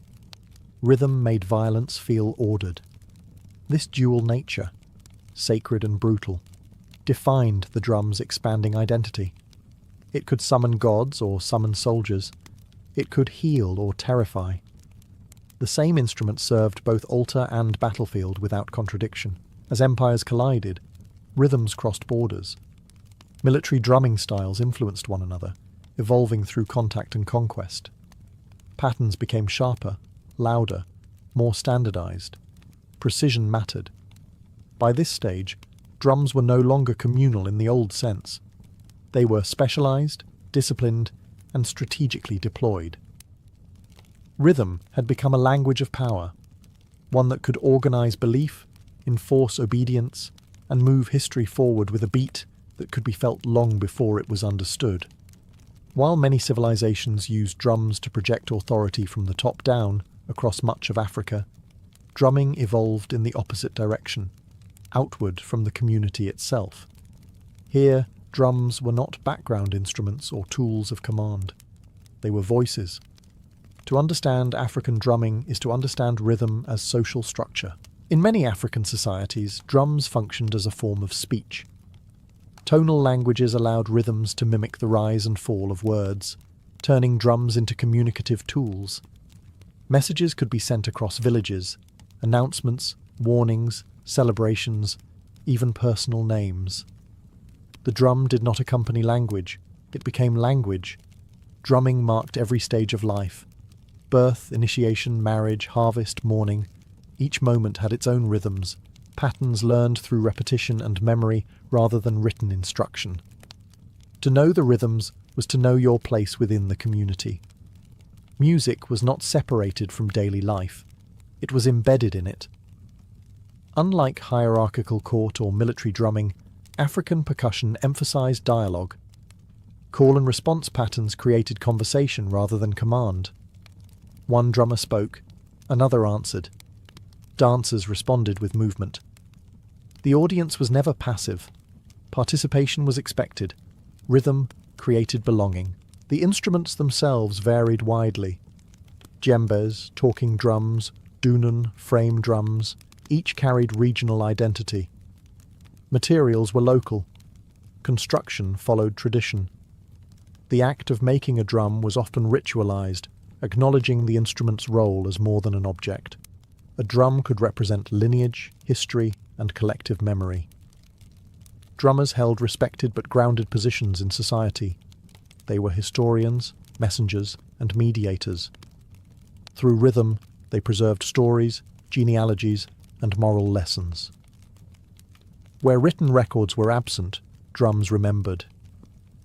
Rhythm made violence feel ordered. This dual nature, sacred and brutal, defined the drum's expanding identity. It could summon gods or summon soldiers. It could heal or terrify. The same instrument served both altar and battlefield without contradiction. As empires collided, rhythms crossed borders. Military drumming styles influenced one another, evolving through contact and conquest. Patterns became sharper, louder, more standardized. Precision mattered. By this stage, drums were no longer communal in the old sense. They were specialized, disciplined, and strategically deployed. Rhythm had become a language of power, one that could organize belief, enforce obedience, and move history forward with a beat that could be felt long before it was understood. While many civilizations used drums to project authority from the top down across much of Africa, drumming evolved in the opposite direction, outward from the community itself. Here, drums were not background instruments or tools of command. They were voices. To understand African drumming is to understand rhythm as social structure. In many African societies, drums functioned as a form of speech. Tonal languages allowed rhythms to mimic the rise and fall of words, turning drums into communicative tools. Messages could be sent across villages, announcements, warnings, celebrations, even personal names. The drum did not accompany language, it became language. Drumming marked every stage of life. Birth, initiation, marriage, harvest, mourning. Each moment had its own rhythms, patterns learned through repetition and memory rather than written instruction. To know the rhythms was to know your place within the community. Music was not separated from daily life. It was embedded in it. Unlike hierarchical court or military drumming, African percussion emphasized dialogue. Call and response patterns created conversation rather than command. One drummer spoke, another answered. Dancers responded with movement. The audience was never passive. Participation was expected. Rhythm created belonging. The instruments themselves varied widely. Djembes, talking drums, dunan, frame drums, each carried regional identity. Materials were local. Construction followed tradition. The act of making a drum was often ritualized, acknowledging the instrument's role as more than an object. A drum could represent lineage, history, and collective memory. Drummers held respected but grounded positions in society. They were historians, messengers, and mediators. Through rhythm, they preserved stories, genealogies, and moral lessons. Where written records were absent, drums remembered.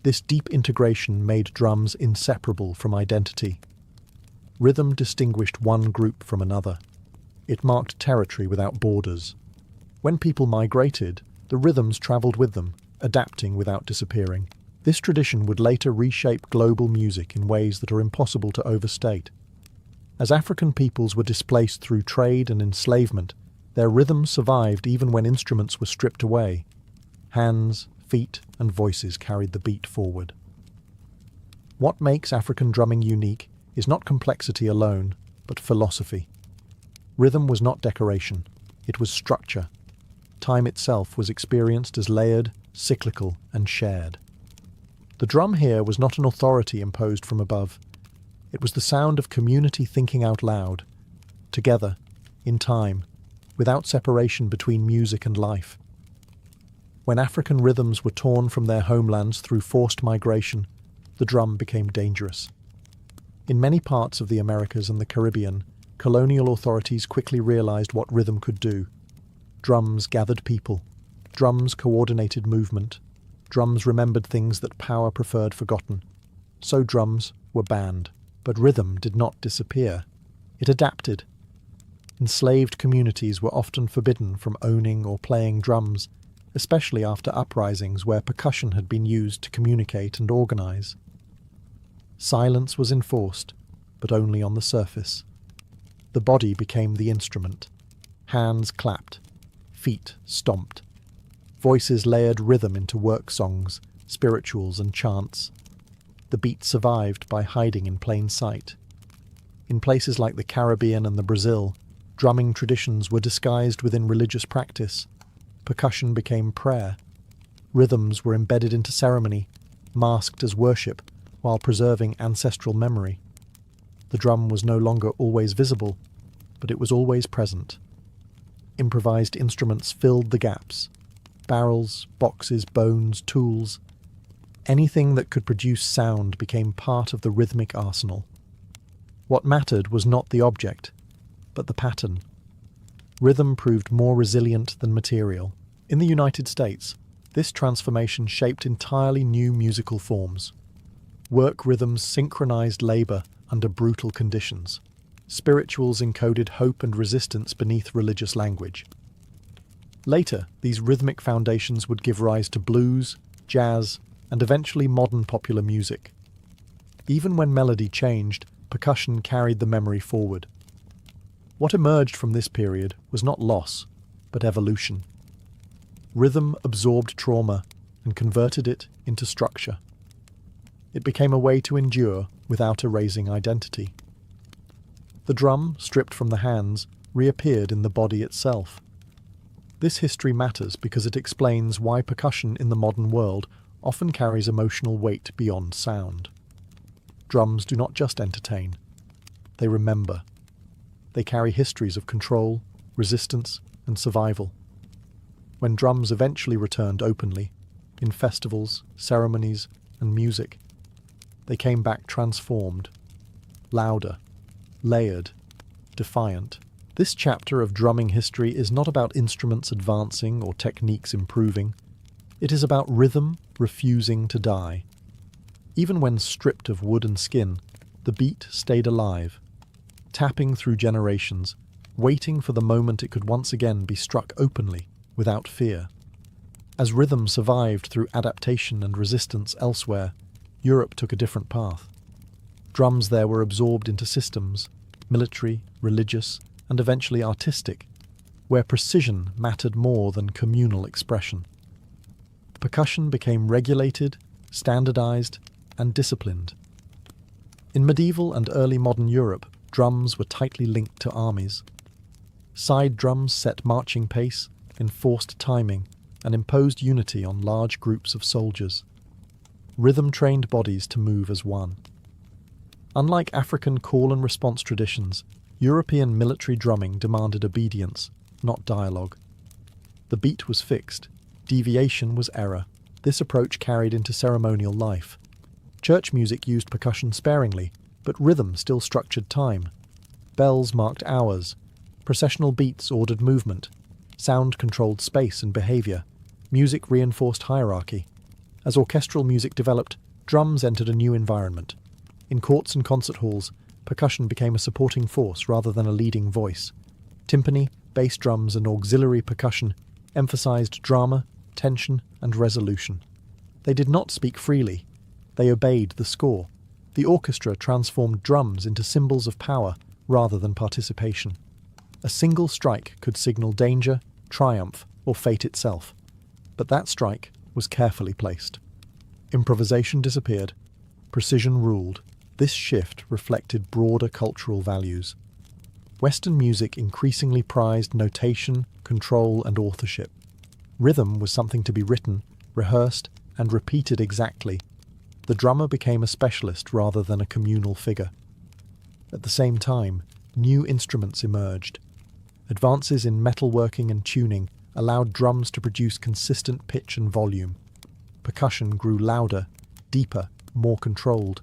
This deep integration made drums inseparable from identity. Rhythm distinguished one group from another. It marked territory without borders. When people migrated, the rhythms travelled with them, adapting without disappearing. This tradition would later reshape global music in ways that are impossible to overstate. As African peoples were displaced through trade and enslavement, their rhythms survived even when instruments were stripped away. Hands, feet, and voices carried the beat forward. What makes African drumming unique is not complexity alone, but philosophy. Rhythm was not decoration, it was structure. Time itself was experienced as layered, cyclical, and shared. The drum here was not an authority imposed from above. It was the sound of community thinking out loud, together, in time, without separation between music and life. When African rhythms were torn from their homelands through forced migration, the drum became dangerous. In many parts of the Americas and the Caribbean, colonial authorities quickly realized what rhythm could do. Drums gathered people, Drums coordinated movement. Drums remembered things that power preferred forgotten. So drums were banned. But rhythm did not disappear. It adapted. Enslaved communities were often forbidden from owning or playing drums, especially after uprisings where percussion had been used to communicate and organize. Silence was enforced, but only on the surface. The body became the instrument. Hands clapped. Feet stomped. Voices layered rhythm into work songs, spirituals, and chants. The beat survived by hiding in plain sight. In places like the Caribbean and the Brazil, drumming traditions were disguised within religious practice. Percussion became prayer. Rhythms were embedded into ceremony, masked as worship, while preserving ancestral memory. The drum was no longer always visible, but it was always present. Improvised instruments filled the gaps. Barrels, boxes, bones, tools. Anything that could produce sound became part of the rhythmic arsenal. What mattered was not the object, but the pattern. Rhythm proved more resilient than material. In the United States, this transformation shaped entirely new musical forms. Work rhythms synchronized labor under brutal conditions. Spirituals encoded hope and resistance beneath religious language. Later, these rhythmic foundations would give rise to blues, jazz, and eventually modern popular music. Even when melody changed, percussion carried the memory forward. What emerged from this period was not loss, but evolution. Rhythm absorbed trauma and converted it into structure. It became a way to endure without erasing identity. The drum, stripped from the hands, reappeared in the body itself. This history matters because it explains why percussion in the modern world often carries emotional weight beyond sound. Drums do not just entertain. They remember. They carry histories of control, resistance, and survival. When drums eventually returned openly, in festivals, ceremonies, and music, they came back transformed, louder, layered, defiant. This chapter of drumming history is not about instruments advancing or techniques improving. It is about rhythm refusing to die. Even when stripped of wood and skin, the beat stayed alive, tapping through generations, waiting for the moment it could once again be struck openly, without fear. As rhythm survived through adaptation and resistance elsewhere, Europe took a different path. Drums there were absorbed into systems, military, religious, and eventually artistic, where precision mattered more than communal expression. Percussion became regulated, standardized, and disciplined. In medieval and early modern Europe, drums were tightly linked to armies. Side drums set marching pace, enforced timing, and imposed unity on large groups of soldiers. Rhythm trained bodies to move as one. Unlike African call and response traditions, European military drumming demanded obedience, not dialogue. The beat was fixed. Deviation was error. This approach carried into ceremonial life. Church music used percussion sparingly, but rhythm still structured time. Bells marked hours. Processional beats ordered movement. Sound controlled space and behavior. Music reinforced hierarchy. As orchestral music developed, drums entered a new environment. In courts and concert halls, percussion became a supporting force rather than a leading voice. Timpani, bass drums, and auxiliary percussion emphasized drama, tension, and resolution. They did not speak freely. They obeyed the score. The orchestra transformed drums into symbols of power rather than participation. A single strike could signal danger, triumph, or fate itself. But that strike was carefully placed. Improvisation disappeared. Precision ruled. This shift reflected broader cultural values. Western music increasingly prized notation, control, and authorship. Rhythm was something to be written, rehearsed, and repeated exactly. The drummer became a specialist rather than a communal figure. At the same time, new instruments emerged. Advances in metalworking and tuning allowed drums to produce consistent pitch and volume. Percussion grew louder, deeper, more controlled.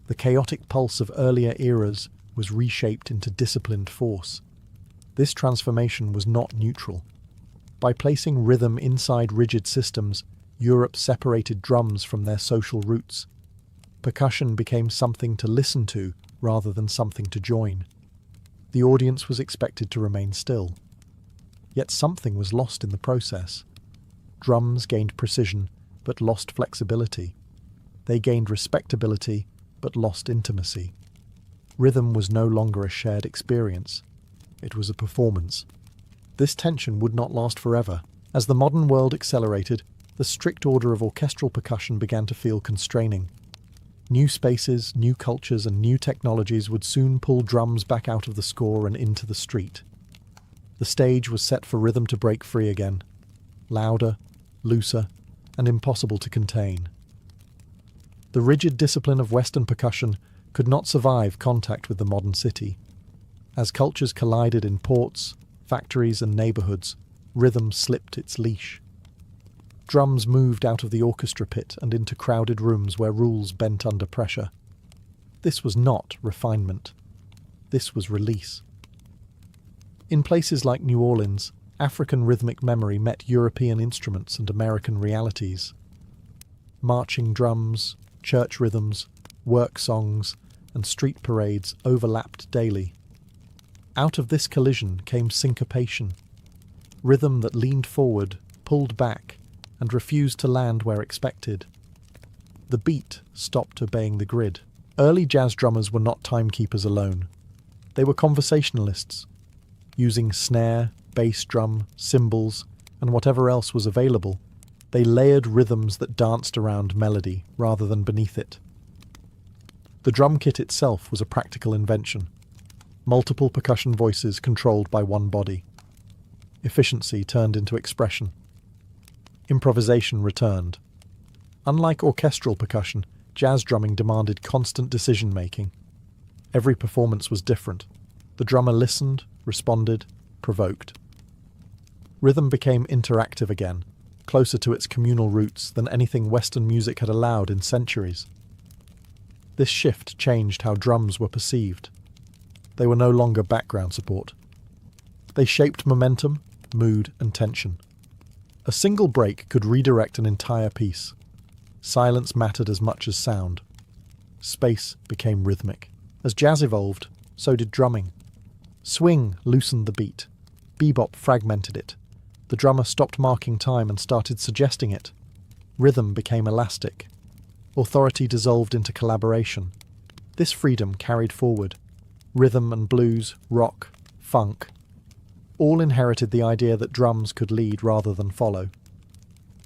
The chaotic pulse of earlier eras was reshaped into disciplined force. This transformation was not neutral. By placing rhythm inside rigid systems, Europe separated drums from their social roots. Percussion became something to listen to rather than something to join. The audience was expected to remain still. Yet something was lost in the process. Drums gained precision, but lost flexibility. They gained respectability, but lost intimacy. Rhythm was no longer a shared experience. It was a performance. This tension would not last forever. As the modern world accelerated, the strict order of orchestral percussion began to feel constraining. New spaces, new cultures, and new technologies would soon pull drums back out of the score and into the street. The stage was set for rhythm to break free again, louder, looser, and impossible to contain. The rigid discipline of Western percussion could not survive contact with the modern city. As cultures collided in ports, factories, and neighborhoods, rhythm slipped its leash. Drums moved out of the orchestra pit and into crowded rooms where rules bent under pressure. This was not refinement. This was release. In places like New Orleans, African rhythmic memory met European instruments and American realities. Marching drums, church rhythms, work songs, and street parades overlapped daily. Out of this collision came syncopation, rhythm that leaned forward, pulled back, and refused to land where expected. The beat stopped obeying the grid. Early jazz drummers were not timekeepers alone. They were conversationalists, using snare, bass drum, cymbals, and whatever else was available. They layered rhythms that danced around melody rather than beneath it. The drum kit itself was a practical invention. Multiple percussion voices controlled by one body. Efficiency turned into expression. Improvisation returned. Unlike orchestral percussion, jazz drumming demanded constant decision-making. Every performance was different. The drummer listened, responded, provoked. Rhythm became interactive again, closer to its communal roots than anything Western music had allowed in centuries. This shift changed how drums were perceived. They were no longer background support. They shaped momentum, mood, and tension. A single break could redirect an entire piece. Silence mattered as much as sound. Space became rhythmic. As jazz evolved, so did drumming. Swing loosened the beat. Bebop fragmented it. The drummer stopped marking time and started suggesting it. Rhythm became elastic. Authority dissolved into collaboration. This freedom carried forward. Rhythm and blues, rock, funk, all inherited the idea that drums could lead rather than follow.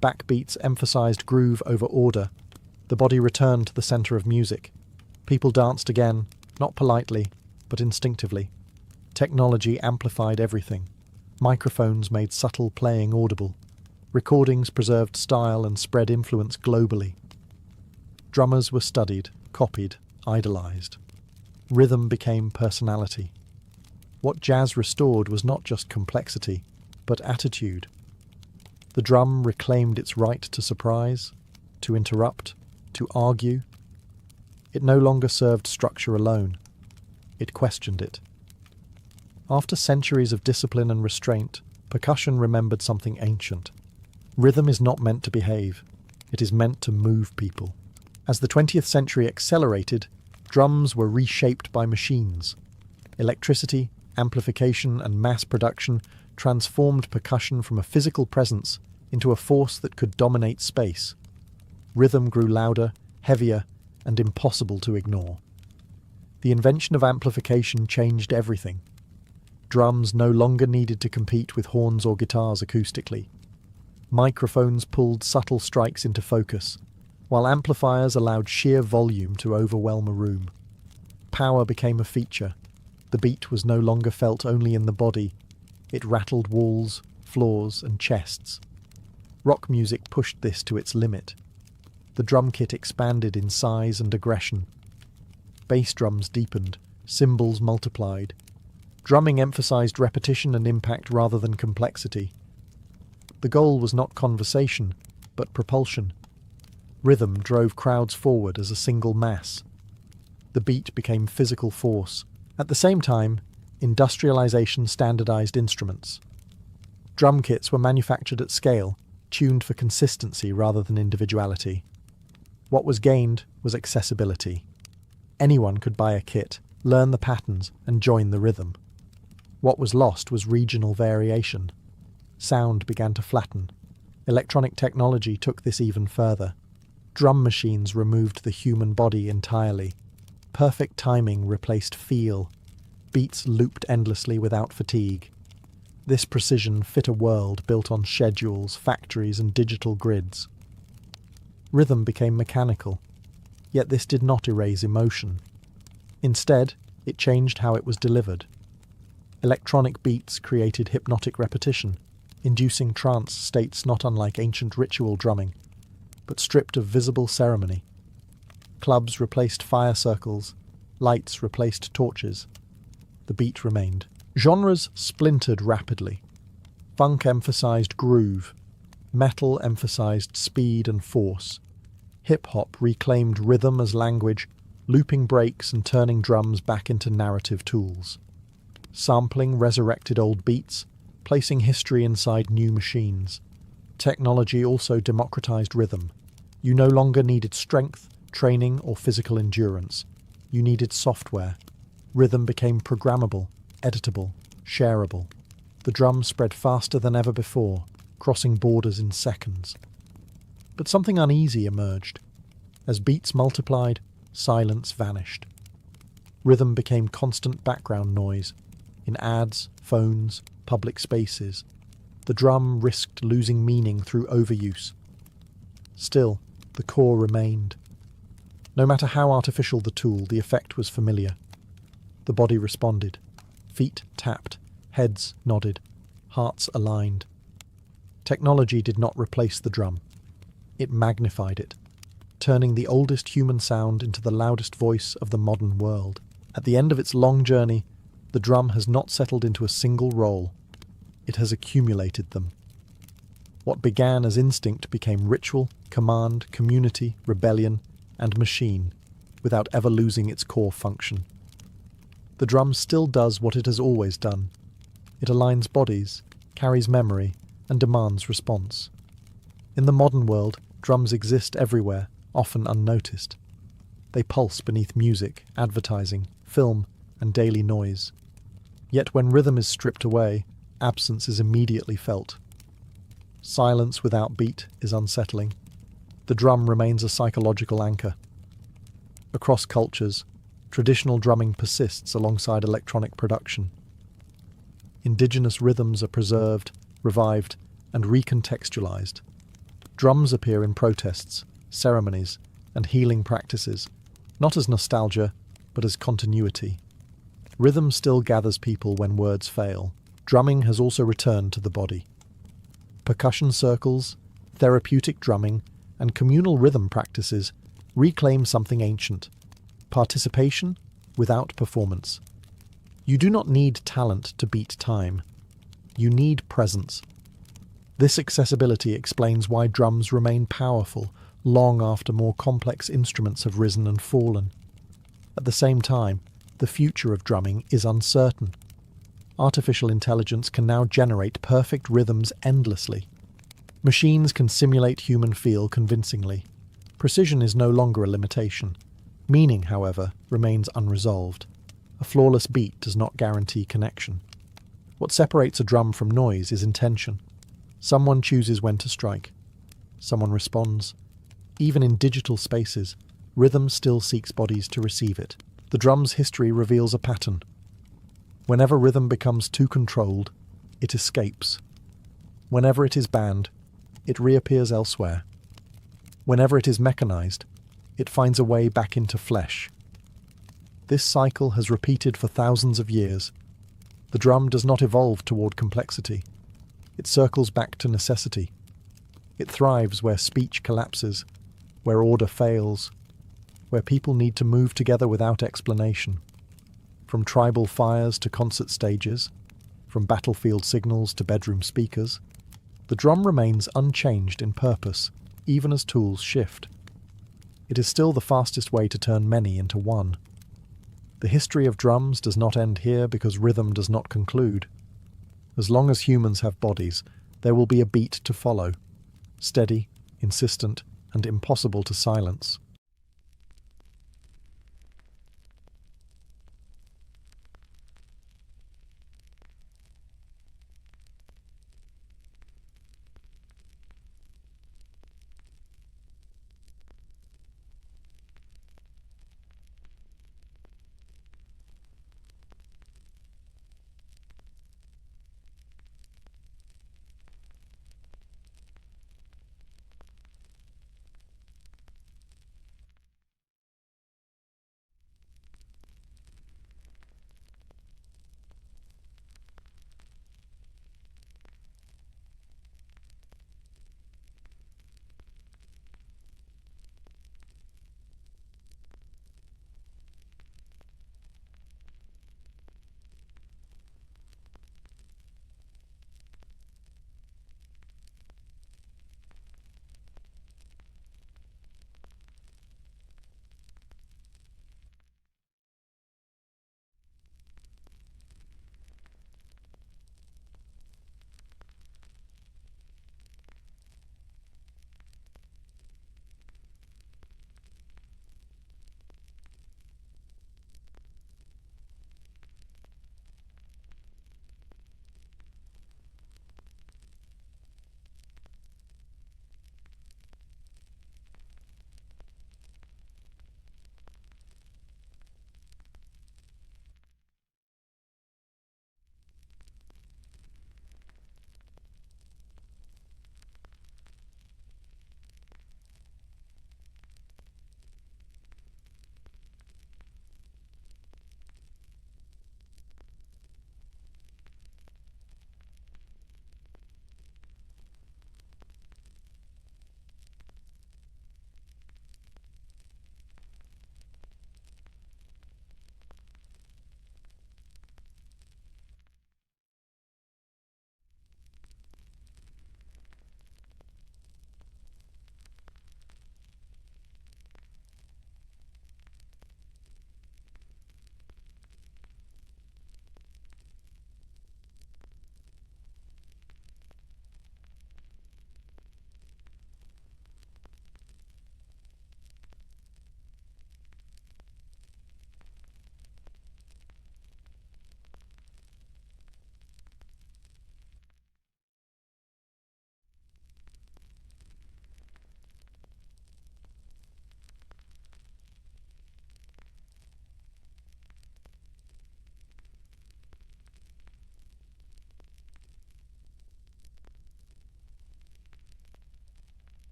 Backbeats emphasized groove over order. The body returned to the center of music. People danced again, not politely, but instinctively. Technology amplified everything. Microphones made subtle playing audible. Recordings preserved style and spread influence globally. Drummers were studied, copied, idolized. Rhythm became personality. What jazz restored was not just complexity, but attitude. The drum reclaimed its right to surprise, to interrupt, to argue. It no longer served structure alone. It questioned it. After centuries of discipline and restraint, percussion remembered something ancient. Rhythm is not meant to behave. It is meant to move people. As the 20th century accelerated, drums were reshaped by machines. Electricity, amplification, and mass production transformed percussion from a physical presence into a force that could dominate space. Rhythm grew louder, heavier, and impossible to ignore. The invention of amplification changed everything. Drums no longer needed to compete with horns or guitars acoustically. Microphones pulled subtle strikes into focus, while amplifiers allowed sheer volume to overwhelm a room. Power became a feature. The beat was no longer felt only in the body. It rattled walls, floors, and chests. Rock music pushed this to its limit. The drum kit expanded in size and aggression. Bass drums deepened, cymbals multiplied. Drumming emphasized repetition and impact rather than complexity. The goal was not conversation, but propulsion. Rhythm drove crowds forward as a single mass. The beat became physical force. At the same time, industrialization standardized instruments. Drum kits were manufactured at scale, tuned for consistency rather than individuality. What was gained was accessibility. Anyone could buy a kit, learn the patterns, and join the rhythm. What was lost was regional variation. Sound began to flatten. Electronic technology took this even further. Drum machines removed the human body entirely. Perfect timing replaced feel. Beats looped endlessly without fatigue. This precision fit a world built on schedules, factories, and digital grids. Rhythm became mechanical, yet this did not erase emotion. Instead, it changed how it was delivered. Electronic beats created hypnotic repetition, inducing trance states not unlike ancient ritual drumming, but stripped of visible ceremony. Clubs replaced fire circles, lights replaced torches. The beat remained. Genres splintered rapidly. Funk emphasized groove. Metal emphasized speed and force. Hip-hop reclaimed rhythm as language, looping breaks and turning drums back into narrative tools. Sampling resurrected old beats, placing history inside new machines. Technology also democratized rhythm. You no longer needed strength, training, or physical endurance. You needed software. Rhythm became programmable, editable, shareable. The drum spread faster than ever before, crossing borders in seconds. But something uneasy emerged. As beats multiplied, silence vanished. Rhythm became constant background noise. In ads, phones, public spaces, the drum risked losing meaning through overuse. Still, the core remained. No matter how artificial the tool, the effect was familiar. The body responded. Feet tapped, heads nodded, hearts aligned. Technology did not replace the drum. It magnified it, turning the oldest human sound into the loudest voice of the modern world. At the end of its long journey, the drum has not settled into a single role. It has accumulated them. What began as instinct became ritual, command, community, rebellion, and machine, without ever losing its core function. The drum still does what it has always done. It aligns bodies, carries memory, and demands response. In the modern world, drums exist everywhere, often unnoticed. They pulse beneath music, advertising, film, and daily noise. Yet when rhythm is stripped away, absence is immediately felt. Silence without beat is unsettling. The drum remains a psychological anchor. Across cultures, traditional drumming persists alongside electronic production. Indigenous rhythms are preserved, revived, and recontextualized. Drums appear in protests, ceremonies, and healing practices, not as nostalgia, but as continuity. Rhythm still gathers people when words fail. Drumming has also returned to the body. Percussion circles, therapeutic drumming, and communal rhythm practices reclaim something ancient: participation without performance. You do not need talent to beat time. You need presence. This accessibility explains why drums remain powerful long after more complex instruments have risen and fallen. At the same time, the future of drumming is uncertain. Artificial intelligence can now generate perfect rhythms endlessly. Machines can simulate human feel convincingly. Precision is no longer a limitation. Meaning, however, remains unresolved. A flawless beat does not guarantee connection. What separates a drum from noise is intention. Someone chooses when to strike. Someone responds. Even in digital spaces, rhythm still seeks bodies to receive it. The drum's history reveals a pattern. Whenever rhythm becomes too controlled, it escapes. Whenever it is banned, it reappears elsewhere. Whenever it is mechanized, it finds a way back into flesh. This cycle has repeated for thousands of years. The drum does not evolve toward complexity. It circles back to necessity. It thrives where speech collapses, where order fails, where people need to move together without explanation. From tribal fires to concert stages, from battlefield signals to bedroom speakers, the drum remains unchanged in purpose, even as tools shift. It is still the fastest way to turn many into one. The history of drums does not end here because rhythm does not conclude. As long as humans have bodies, there will be a beat to follow. Steady, insistent, and impossible to silence.